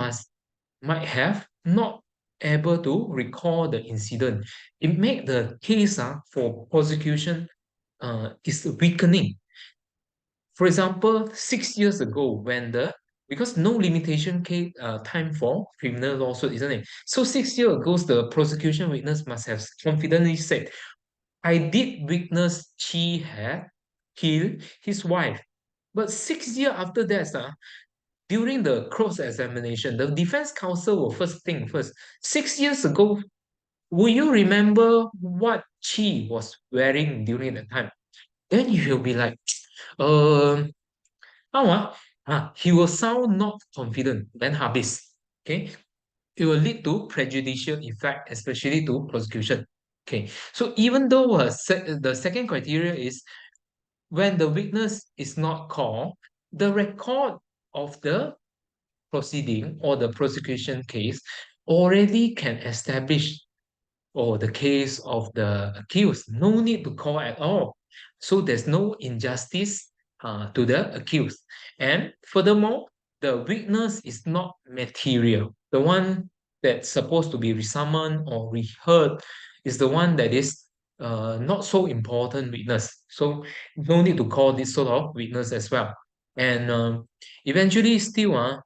might have not able to recall the incident. It make the case for prosecution is weakening. For example, 6 years ago, because no limitation time for criminal lawsuit, isn't it? So 6 years ago, the prosecution witness must have confidently said, I did witness he had killed his wife. But 6 years after that, during the cross examination, the defense counsel will first think first. 6 years ago, will you remember what she was wearing during that time? Then you'll be like, um, how he will sound not confident, then habis. Okay, it will lead to prejudicial effect, especially to prosecution. Okay, so even though the second criteria is when the witness is not called, the record of the proceeding or the prosecution case already can establish or the case of the accused. No need to call at all. So there's no injustice to the accused. And furthermore, the witness is not material. The one that's supposed to be resummoned or reheard is the one that is not so important witness. So no need to call this sort of witness as well. And eventually still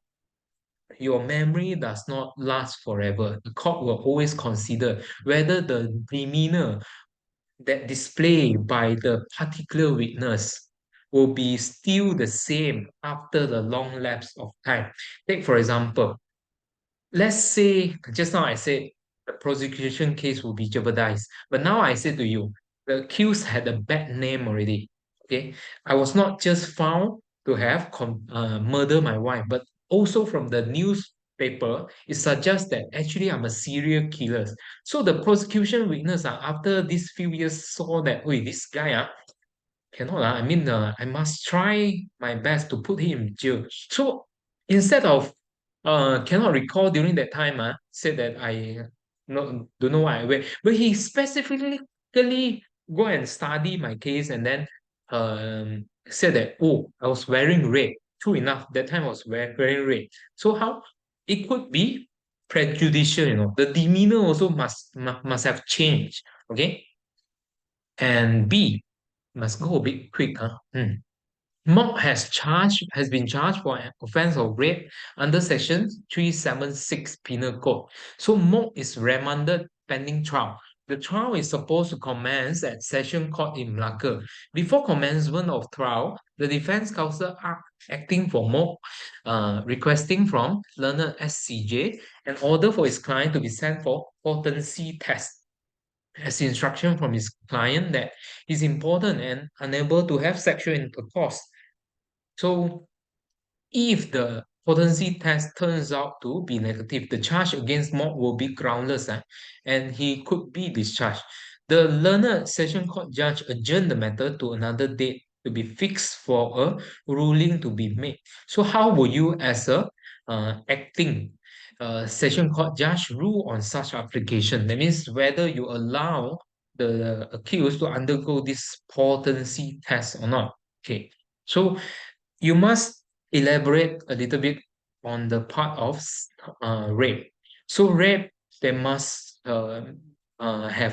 your memory does not last forever. The court will always consider whether the demeanor that displayed by the particular witness will be still the same after the long lapse of time. Take for example, let's say just now I said the prosecution case will be jeopardized, but now I say to you, the accused had a bad name already. Okay, I was not just found to have murdered my wife, but also from the newspaper, it suggests that actually I'm a serial killer. So the prosecution witness after these few years saw that, wait, this guy cannot. I mean, I must try my best to put him in jail. So instead of cannot recall during that time, said that I don't know why I went, but he specifically go and study my case and then said that, oh, I was wearing red. True enough, that time I was wearing red. So how it could be prejudicial, the demeanor also must have changed. Okay. And B, must go a bit quick, huh? Mok has been charged for an offense of rape under Section 376 Penal Code. So Mok is remanded pending trial. The trial is supposed to commence at Session Court in Malacca. Before commencement of trial, the defense counsel are acting for Mok, requesting from learned SCJ an order for his client to be sent for potency test as instruction from his client that he's important and unable to have sexual intercourse. So if the potency test turns out to be negative, the charge against Mok will be groundless and he could be discharged. The learned session court judge adjourned the matter to another date to be fixed for a ruling to be made. So how will you as a acting session court judge rule on such application? That means whether you allow the accused to undergo this potency test or not. Okay, so you must elaborate a little bit on the part of rape. So rape, they must have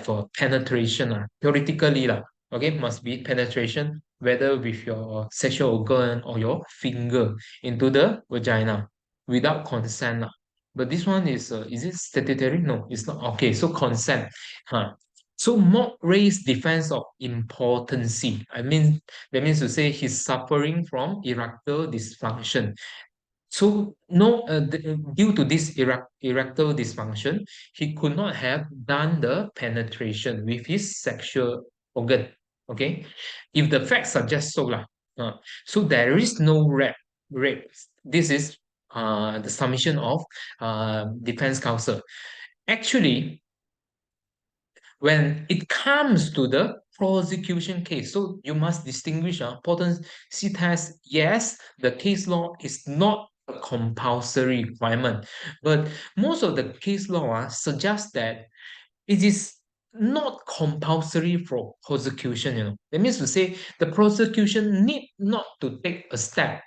a penetration, theoretically, okay, must be penetration, whether with your sexual organ or your finger into the vagina without consent. But this one is it statutory? No, it's not. Okay, so consent. Huh. So mock race defense of impotency. I mean, that means to say he's suffering from erectile dysfunction. So no, due to this erectile dysfunction, he could not have done the penetration with his sexual organ. Okay, if the facts suggest so lah. So there is no rape. This is the submission of defense counsel. Actually, when it comes to the prosecution case, so you must distinguish potency test. Yes, the case law is not a compulsory requirement, but most of the case law suggests that it is not compulsory for prosecution. That means to say the prosecution need not to take a step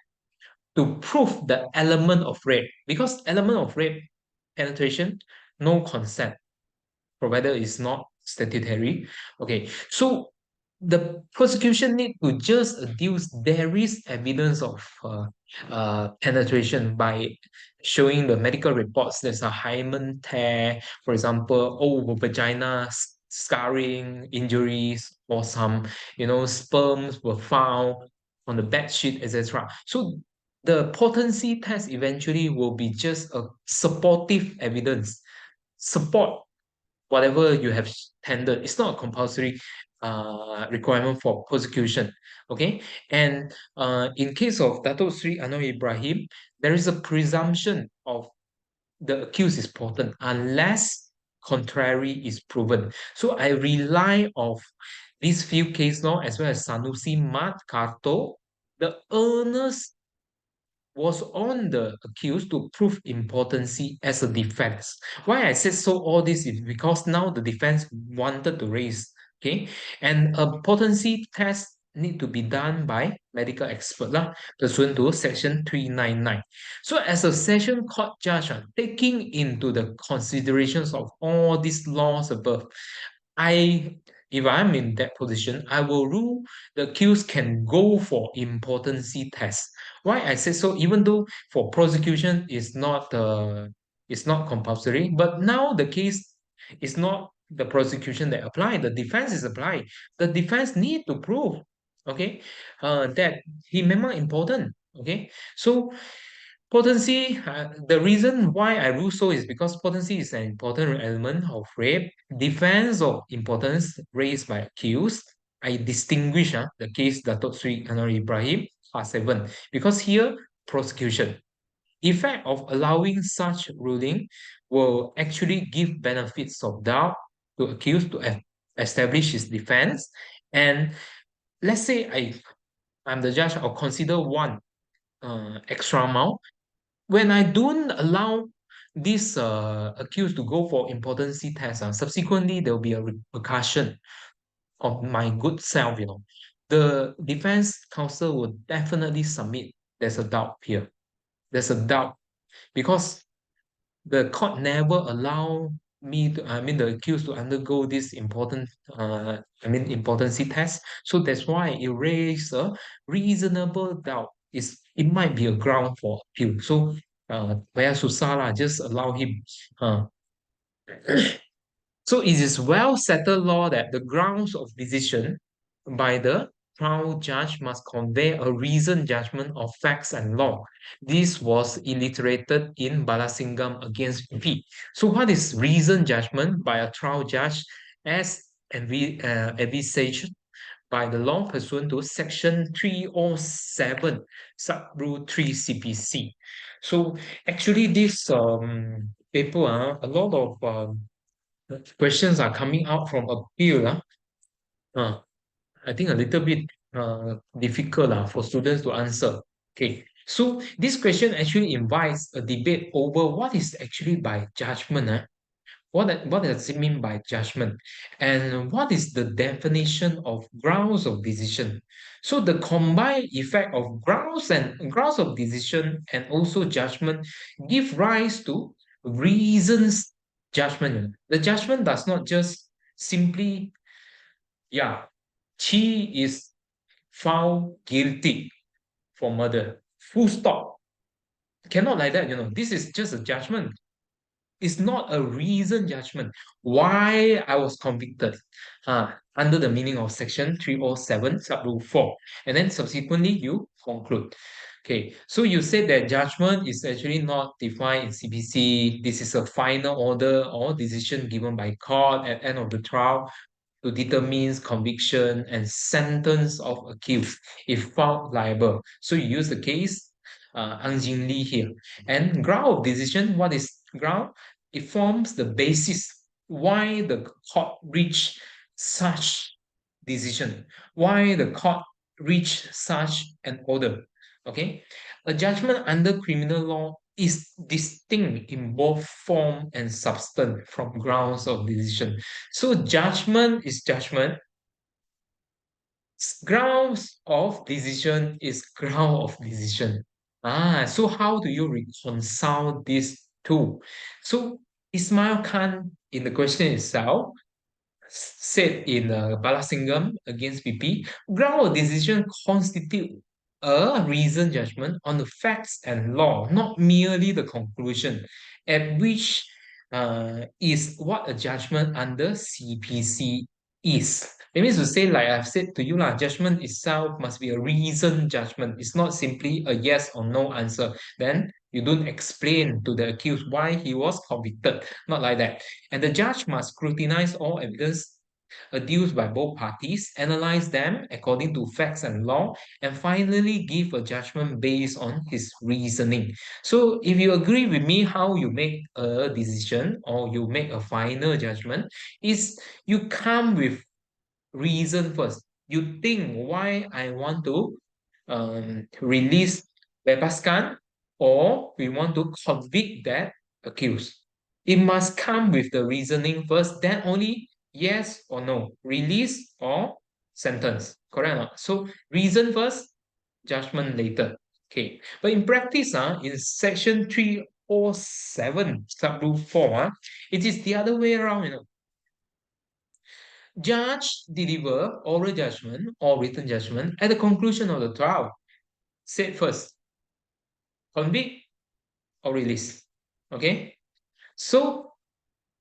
to prove the element of rape, because element of rape, penetration, no consent provided it's not statutory. Okay, so the prosecution need to just adduce there is evidence of penetration by showing the medical reports. There's a hymen tear, for example, vagina scarring, injuries, or some, sperms were found on the bed sheet, etc. So the potency test eventually will be just a supportive evidence, support whatever you have tendered. It's not a compulsory requirement for prosecution. Okay, and in case of Dato Sri Anwar Ibrahim, there is a presumption of the accused is potent unless contrary is proven. So I rely of these few case law as well as Sanusi Mat Karto. The onus was on the accused to prove impotency as a defense. Why I said so all this is because now the defense wanted to raise, okay? And a potency test need to be done by medical expert lah, pursuant to section 399. So as a session court judge, taking into the considerations of all these laws above, I, if I'm in that position, I will rule the accused can go for impotency test. Why I say so? Even though for prosecution is not compulsory, but now the case is not the prosecution that apply. The defense is applied. The defense need to prove, okay, that he memang important. Okay, so potency, the reason why I rule so is because potency is an important element of rape. Defense of importance raised by accused. I distinguish the case Datuk Sri Anwar Ibrahim, part 7, because here, prosecution. Effect of allowing such ruling will actually give benefits of doubt to accused to establish his defense. And let's say I'm the judge, I'll consider one extra mile when I don't allow this accused to go for impotency test, subsequently there will be a repercussion of my good self, The defense counsel will definitely submit. There's a doubt here. There's a doubt because the court never allow the accused to undergo this impotency test. So that's why it raises a reasonable doubt. It might be a ground for appeal. So Paya susah lah, just allow him. So it is well settled law that the grounds of decision by the trial judge must convey a reasoned judgment of facts and law. This was illustrated in Balasingham against P. So what is reasoned judgment by a trial judge as envisaged by the law pursuant to section 307 sub-rule 3 CPC. So actually this paper, a lot of questions are coming out from appeal. I think a little bit difficult for students to answer. Okay, so this question actually invites a debate over what is actually by judgment. What does it mean by judgment? And what is the definition of grounds of decision? So the combined effect of grounds of decision and also judgment give rise to reasons judgment. The judgment does not just simply, she is found guilty for murder. Full stop. Cannot like that, This is just a judgment. It's not a reasoned judgment why I was convicted under the meaning of section 307 sub-rule 4. And then subsequently you conclude. Okay, so you said that judgment is actually not defined in CPC. This is a final order or decision given by court at end of the trial to determine conviction and sentence of accused if found liable. So you use the case Ang Jin Lee here. And ground of decision, what is ground? It forms the basis why the court reached such decision, why the court reached such an order. Okay, a judgment under criminal law is distinct in both form and substance from grounds of decision. So judgment is judgment. Grounds of decision is ground of decision. So how do you reconcile these two? So Ismail Khan in the question itself said in Balasingham against PP, ground of decision constitute a reasoned judgment on the facts and law, not merely the conclusion, at which is what a judgment under CPC is. It means to say, like I've said to you, judgment itself must be a reasoned judgment. It's not simply a yes or no answer. Then You don't explain to the accused why he was convicted. Not like that. And the judge must scrutinize all evidence adduced by both parties, analyze them according to facts and law, and finally give a judgment based on his reasoning. So if you agree with me, how you make a decision or you make a final judgment is you come with reason first. You think why I want to release Bebaskan or we want to convict that accused. It must come with the reasoning first, then only yes or no, release or sentence. Correct or not? So reason first, judgment later. Okay. But in practice, in section 307, sub-rule 4, it is the other way around, Judge deliver oral judgment or written judgment at the conclusion of the trial. Said first, convict or release. Okay. So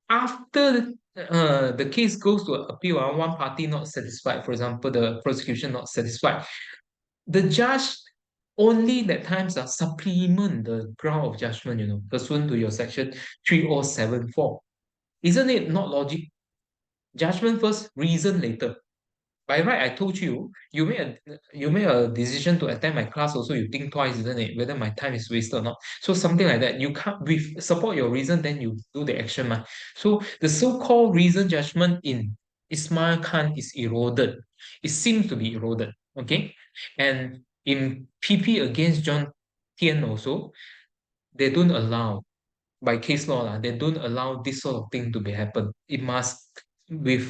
after the case goes to appeal, one party not satisfied, for example, the prosecution not satisfied, the judge only that times supplement the ground of judgment, pursuant to your section 3074. Isn't it not logic? Judgment first, reason later. By right, I told you, you made a decision to attend my class also, you think twice, isn't it? Whether my time is wasted or not. So something like that. You can't with support your reason, then you do the action. So the so-called reason judgment in Ismail Khan is eroded. It seems to be eroded. Okay. And in PP against John Tien also, they don't allow by case law, they don't allow this sort of thing to be happen. It must with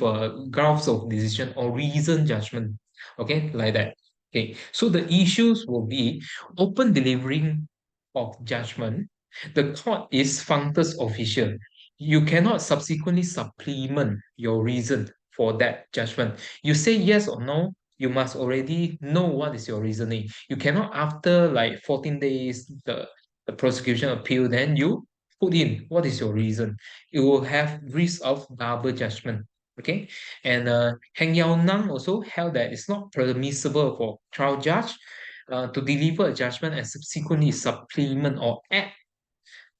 grounds of decision or reason judgment. Okay, like that. Okay, so the issues will be open delivering of judgment. The court is functus official. You cannot subsequently supplement your reason for that judgment. You say yes or no, you must already know what is your reasoning. You cannot after like 14 days the prosecution appeal, then you put in what is your reason. You will have risk of double judgment. Okay, and Heng Yao Nang also held that it's not permissible for trial judge to deliver a judgment and subsequently supplement or add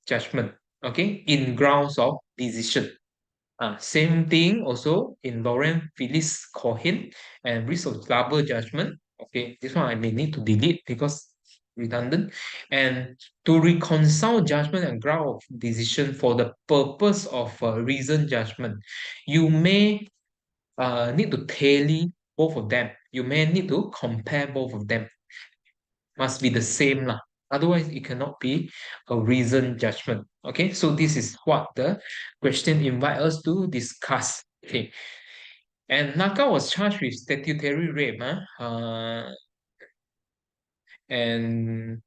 judgment. Okay, in grounds of decision. Same thing also in Laurent Phyllis Cohen and risk of double judgment. Okay, this one I may need to delete because redundant. And to reconcile judgment and ground of decision for the purpose of reason judgment, you may need to tally both of them. You may need to compare both of them. Must be the same lah. Otherwise, it cannot be a reason judgment. Okay, so this is what the question invite us to discuss. Okay, and Naka was charged with statutory rape, and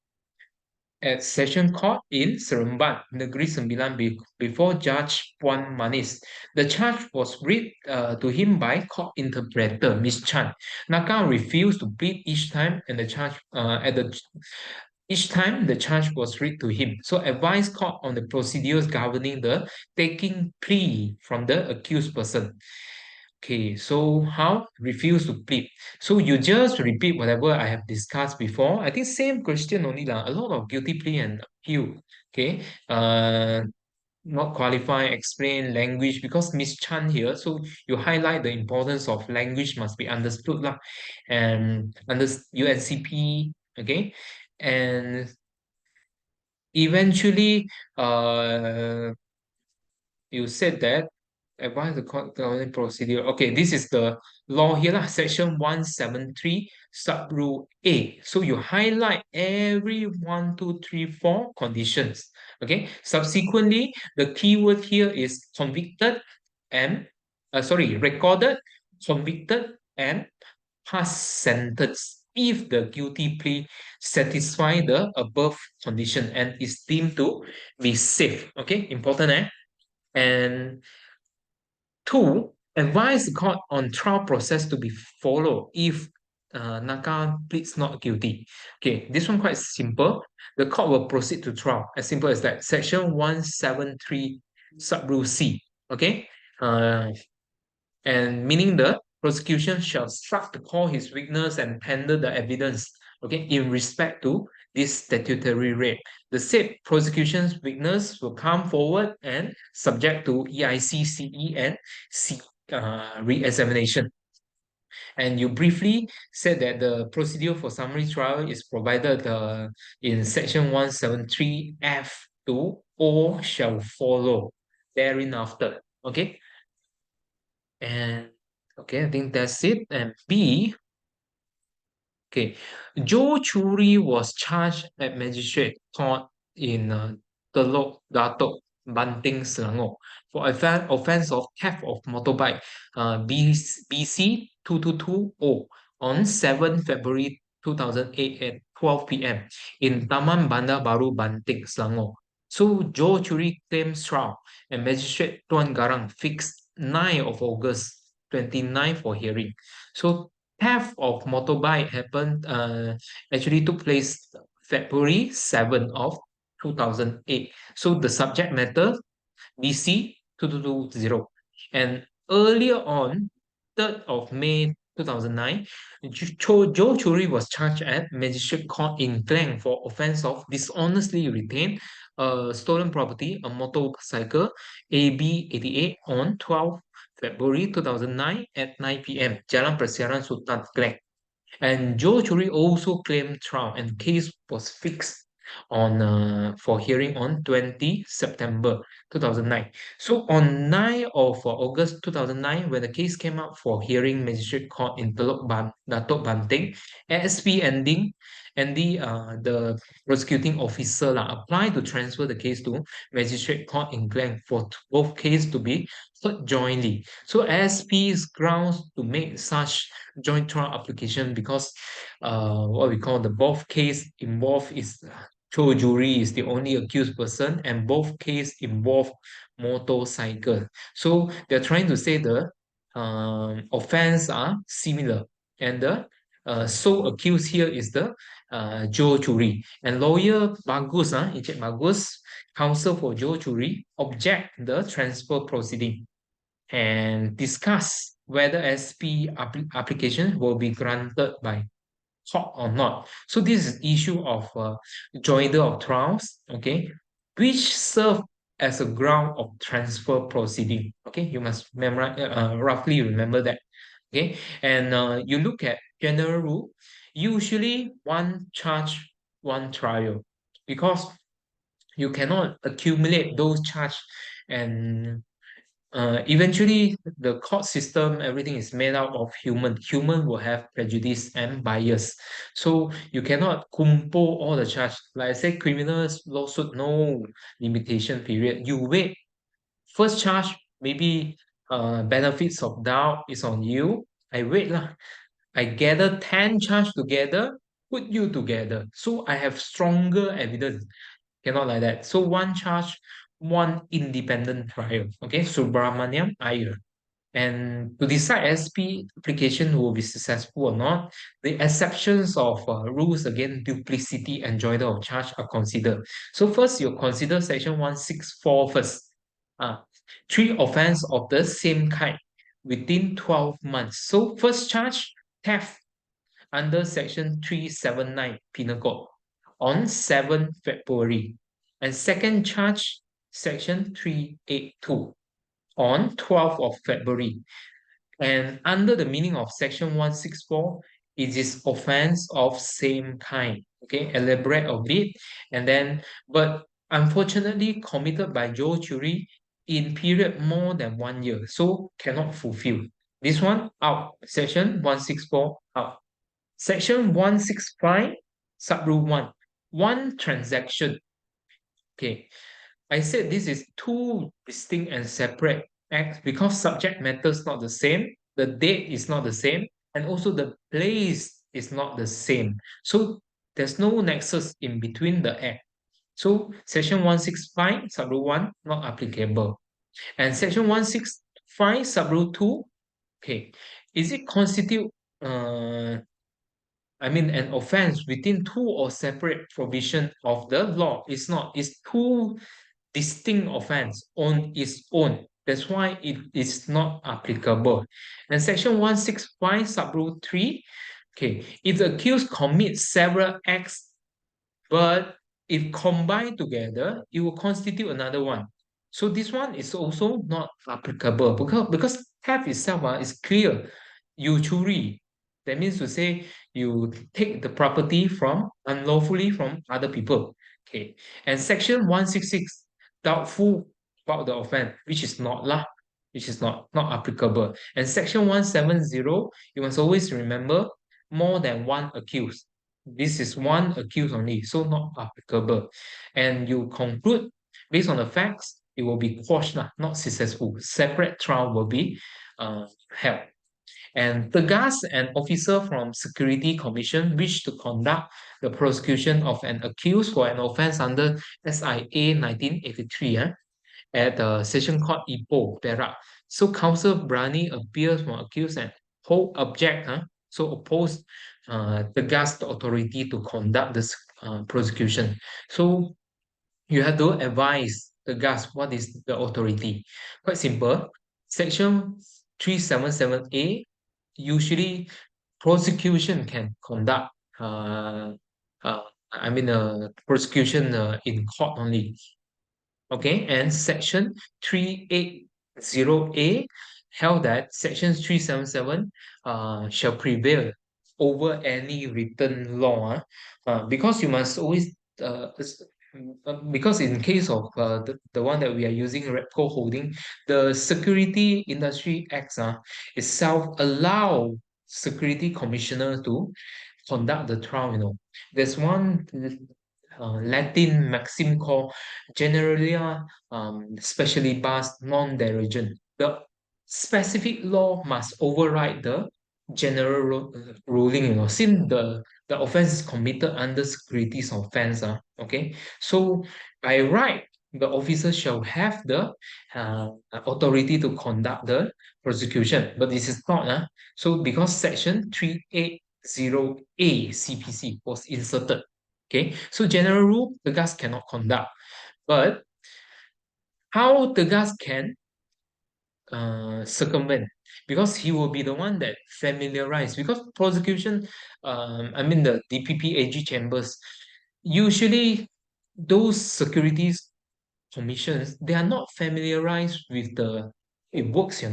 at session court in Seremban, Negeri Sembilan, before Judge Puan Manis. The charge was read to him by court interpreter, Miss Chan. Naka refused to plead each time, and the charge each time the charge was read to him. So advise court on the procedures governing the taking plea from the accused person. Okay, so how? Refuse to plead. So you just repeat whatever I have discussed before. I think same question only lah. A lot of guilty plea and appeal. Okay. Not qualify, explain language because Miss Chan here. So you highlight the importance of language must be understood lah, and under UNCP. Okay, and eventually, you said that advise the court governing procedure. Okay, this is the law here, lah, section 173, sub-rule A. So you highlight every 1, 2, 3, 4 conditions. Okay, subsequently, the keyword here is convicted and, recorded, convicted, and past sentence if the guilty plea satisfy the above condition and is deemed to be safe. Okay, important, and two, advise the court on trial process to be followed if Naka pleads not guilty. Okay, this one quite simple. The court will proceed to trial. As simple as that. Section 173, sub-rule C. Okay, and meaning the prosecution shall start to call his witness and tender the evidence. Okay, in respect to this statutory rape. The said prosecution's witness will come forward and subject to EIC, CE, and C re-examination. And you briefly said that the procedure for summary trial is provided in section 173F to or shall follow thereafter. Okay. And okay, I think that's it. And B, okay, Joe Churi was charged at magistrate court in Telok Datuk, Banting, Selangor for offense of theft of motorbike BC 2220 on 7 February 2008 at 12 p.m. in Taman Bandar Baru, Banting, Selangor. So Joe Churi claims trial and magistrate Tuan Garang fixed 9 of August 29 for hearing. So theft of motorbike happened actually took place February 7 of 2008. So the subject matter BC 2220. And earlier on, 3rd of May 2009, Joe Churi was charged at Magistrate Court in Klang for offense of dishonestly retained stolen property, a motorcycle AB88 on 12 February 2009 at 9 p.m. Jalan Persiaran Sultan Klang. And Joe Churi also claimed trial and case was fixed on for hearing on 20 September 2009. So on 9 of August 2009, when the case came up for hearing magistrate court in Datuk Banting, ASP ending and the prosecuting officer applied to transfer the case to magistrate court in Klang for both cases to be heard jointly. So ASP's grounds to make such joint trial application because what we call the both case involved is Cho Jury is the only accused person and both case involve motorcycle. So they're trying to say the offense are similar and the sole accused here is the Joe Churi. And lawyer Bagus, Encik Bagus, counsel for Joe Churi, object the transfer proceeding and discuss whether SP application will be granted by court or not. So this is issue of joinder of trials, okay, which serve as a ground of transfer proceeding. Okay, you must memorize, roughly remember that. Okay, and you look at general rule, usually one charge, one trial, because you cannot accumulate those charge and eventually the court system everything is made out of human will have prejudice and bias, so you cannot kumpo all the charge. Like I said, criminal lawsuit no limitation period. You wait, first charge maybe benefits of doubt is on you. I wait lah, I gather 10 charge together, put you together, so I have stronger evidence. Cannot like that. So one charge, one independent trial. Okay, Subramaniam Iyer. And to decide SP application will be successful or not, the exceptions of rules against duplicity and joinder of charge are considered. So first, you consider section 164 first. Three offense of the same kind within 12 months. So first charge, theft under section 379 Penal Code on 7 February. And second charge, section 382 on 12th of February. And under the meaning of section 164, it is offense of same kind. Okay, elaborate a bit. And then, but unfortunately committed by Joe Churi in period more than 1 year. So cannot fulfill. This one out. Section 164 out. Section 165, subrule 1. One transaction. Okay, I said this is two distinct and separate acts because subject matter is not the same, the date is not the same, and also the place is not the same. So there's no nexus in between the act. So section 165, subrule 1, not applicable. And section 165, subrule 2, okay, is it constitute an offense within two or separate provision of the law? It's not. It's two distinct offense on its own. That's why it is not applicable. And section 165 subrule 3, okay, if the accused commits several acts But if combined together, it will constitute another one. So this one is also not applicable because theft itself is clear. You churi. That means to say you take the property from unlawfully from other people. Okay. And section 166, doubtful about the offense, which is not lah, which is not applicable. And section 170, you must always remember more than one accused. This is one accused only, so not applicable. And you conclude based on the facts, it will be quashed, not successful. Separate trial will be held. And Tegas, an officer from Security Commission, wished to conduct the prosecution of an accused for an offense under SIA 1983 at the Session Court Ipoh, Perak. So Counsel Brani appears from accused and hold object, so oppose Tegas the authority to conduct this prosecution. So you have to advise Tegas what is the authority. Quite simple. Section 377A, usually prosecution can conduct prosecution in court only. Okay, and section 380A held that section 377 shall prevail over any written law. Because you must always because in case of the one that we are using, Repco Holding, the Security Industry Acts itself allow security commissioner to conduct the trial. There's one Latin maxim called generalia specialibus non derogent. The specific law must override the general ruling, since the offense is committed under securities offense. Okay, so by right, the officer shall have the authority to conduct the prosecution, but this is not. So because section 380A CPC was inserted. Okay, so general rule, the gas cannot conduct. But how the gas can circumvent? Because he will be the one that familiarize. Because prosecution, the DPP AG chambers, usually those securities commissions, they are not familiarized with the it works.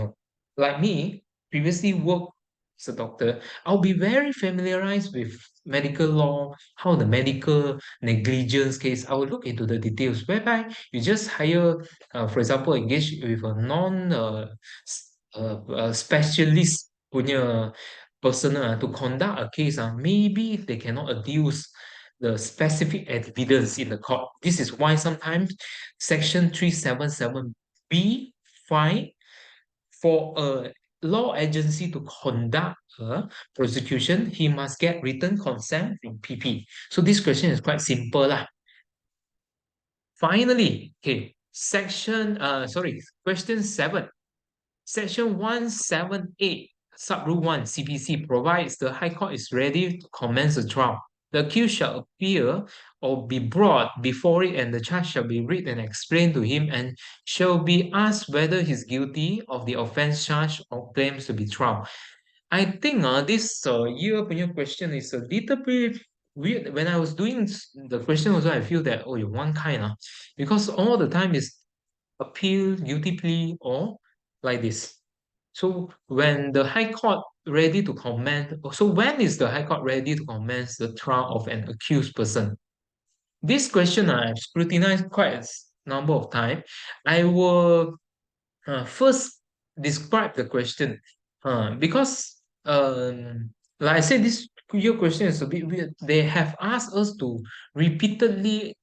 Like me, previously worked as a doctor, I'll be very familiarized with medical law, how the medical negligence case, I will look into the details, whereby you just hire, for example, engage with a specialist punya person to conduct a case. Maybe they cannot adduce the specific evidence in the court. This is why sometimes Section 377B fine for a law agency to conduct a prosecution, he must get written consent from PP. So this question is quite simple lah. Finally, okay, question 7. Section 178, Subrule 1, CPC provides the High Court is ready to commence a trial. The accused shall appear or be brought before it, and the charge shall be read and explained to him, and shall be asked whether he is guilty of the offense charged or claims to be trial. I think this year punya question is a little bit weird. When I was doing the question also, I feel that, you one kind, because all the time is appeal, guilty plea, or like this. So when the High Court ready to commence, so when is the High Court ready to commence the trial of an accused person? This question I've scrutinized quite a number of times. I will first describe the question, because like I said, this your question is a bit weird. They have asked us to repeatedly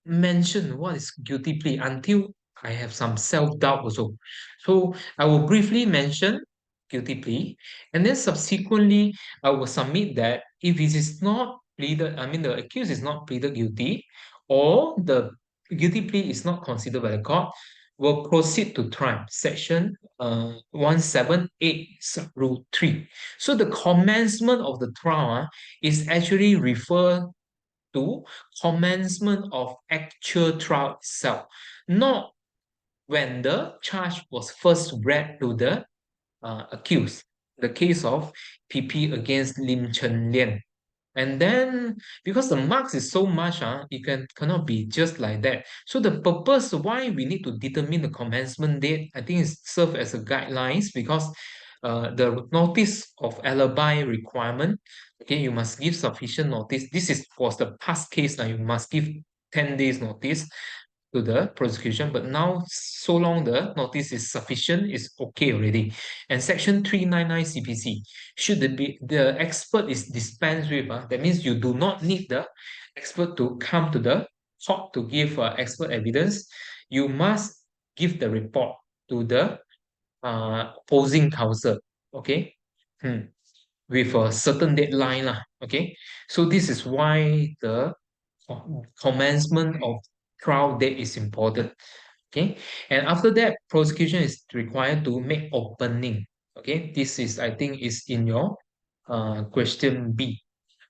mention what is guilty plea until I have some self-doubt also. So I will briefly mention guilty plea, and then subsequently I will submit that if it is not pleaded, the accused is not pleaded guilty, or the guilty plea is not considered by the court, will proceed to trial. Section 178 Rule 3. So the commencement of the trial is actually referred to commencement of actual trial itself, not when the charge was first read to the accused. The case of PP against Lim Chen Lian. And then because the marks is so much, it cannot be just like that. So the purpose why we need to determine the commencement date, I think is serve as a guidelines because the notice of alibi requirement, okay, you must give sufficient notice. This is was the past case now, you must give 10 days notice to the prosecution, but now so long the notice is sufficient, is okay already. And section 399 CPC, should the expert is dispensed with, that means you do not need the expert to come to the court to give expert evidence. You must give the report to the opposing counsel, okay? With a certain deadline lah, okay? So this is why the commencement of trial date is important. Okay, and after that, prosecution is required to make opening. Okay, this is I think is in your question B.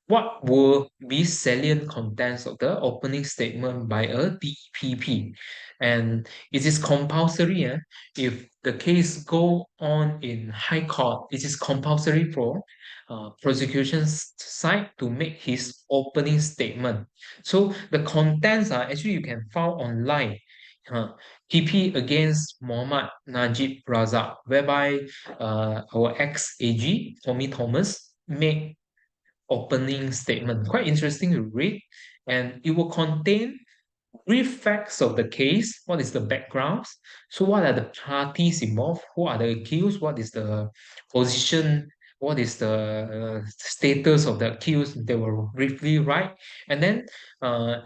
What will be salient contents of the opening statement by a DPP? And it is compulsory. If the case go on in High Court, it is compulsory for prosecution's side to make his opening statement. So the contents are actually you can find online. TP against Muhammad Najib Razak, whereby our ex-AG, Tommy Thomas, made opening statement. Quite interesting to read. And it will contain brief facts of the case. What is the background? So what are the parties involved? Who are the accused? What is the position? What is the status of the accused? They will briefly write. And then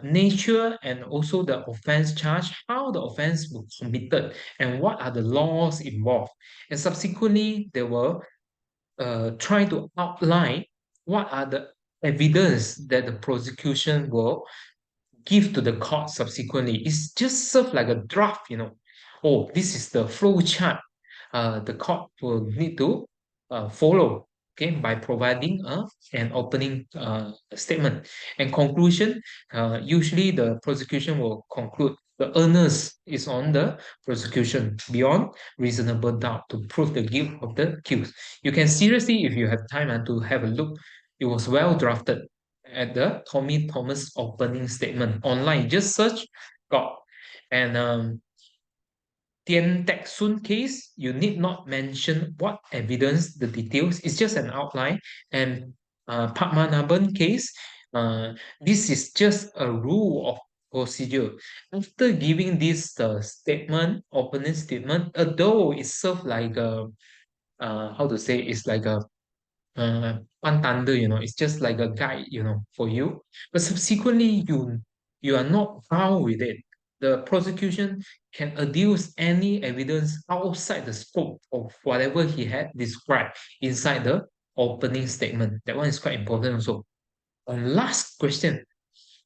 nature and also the offense charge, how the offense was committed, and what are the laws involved. And subsequently, they will try to outline what are the evidence that the prosecution will give to the court subsequently. It's just serve like a draft. Oh, this is the flow chart the court will need to follow, okay, by providing an opening statement. And conclusion, usually the prosecution will conclude the onus is on the prosecution beyond reasonable doubt to prove the guilt of the accused. You can seriously, if you have time and to have a look, it was well drafted at the Tommy Thomas opening statement online. Just search, got. And Tian Teck Soon case, you need not mention what evidence, the details. It's just an outline. And Padmanabhan case, this is just a rule of procedure. After giving this statement, opening statement, although it serves like a, how to say, it's like a one thunder, it's just like a guide, for you. But subsequently, you are not bound with it. The prosecution can adduce any evidence outside the scope of whatever he had described inside the opening statement. That one is quite important also. And last question.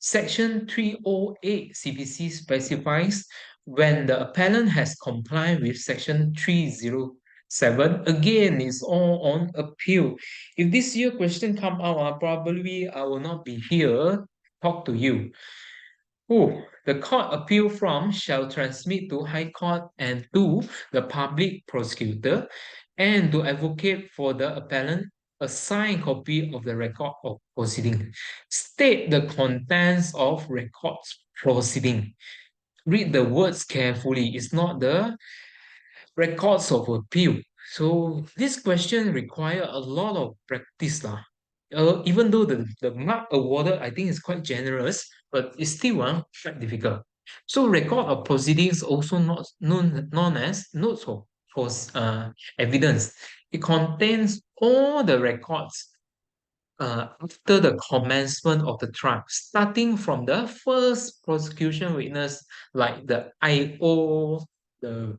Section 308 CPC specifies when the appellant has complied with Section 307, again, it's all on appeal. If this year question come out, probably I will not be here talk to you. Who the court appeal from shall transmit to High Court and to the public prosecutor and to advocate for the appellant a signed copy of the record of proceeding. State the contents of records proceeding. Read the words carefully. It's not the records of appeal. So this question require a lot of practice lah. Even though the mark awarded I think is quite generous, but it's still quite difficult. So record of proceedings also not known as notes of evidence. It contains all the records after the commencement of the trial, starting from the first prosecution witness, like the IO, the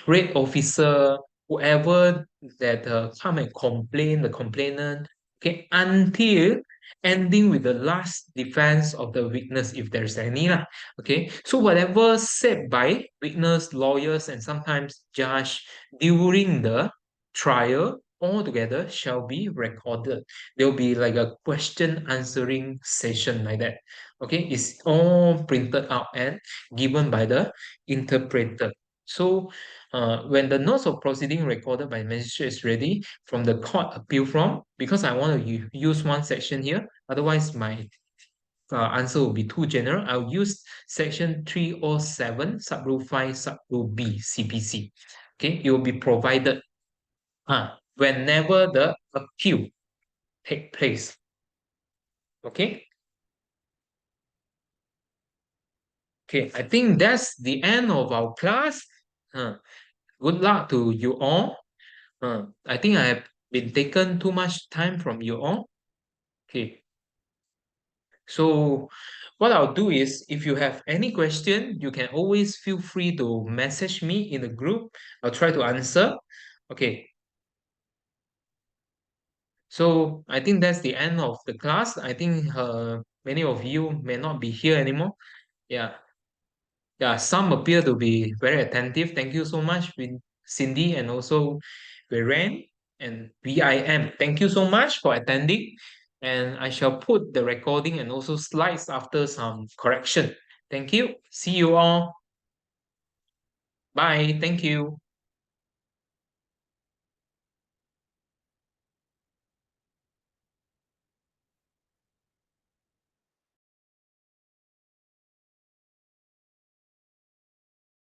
raid officer, whoever that come and complain, the complainant, okay, until ending with the last defense of the witness, if there's any lah. Okay, so whatever said by witness, lawyers, and sometimes judge during the trial, all together shall be recorded. There'll be like a question answering session like that. Okay, it's all printed out and given by the interpreter. So when the notes of proceeding recorded by magistrate is ready from the court appeal form, because I want to use one section here, otherwise my answer will be too general. I'll use section 307, subrule 5, subrule B, CPC. Okay, it will be provided whenever the appeal take place. Okay. Okay, I think that's the end of our class. Good luck to you all. I think I have been taken too much time from you all. Okay, so what I'll do is if you have any question, you can always feel free to message me in the group. I'll try to answer. Okay, so I think that's the end of the class. I think many of you may not be here anymore. Yeah. Yeah, some appear to be very attentive. Thank you so much, Cindy, and also Viren and VIM. Thank you so much for attending. And I shall put the recording and also slides after some correction. Thank you. See you all. Bye. Thank you.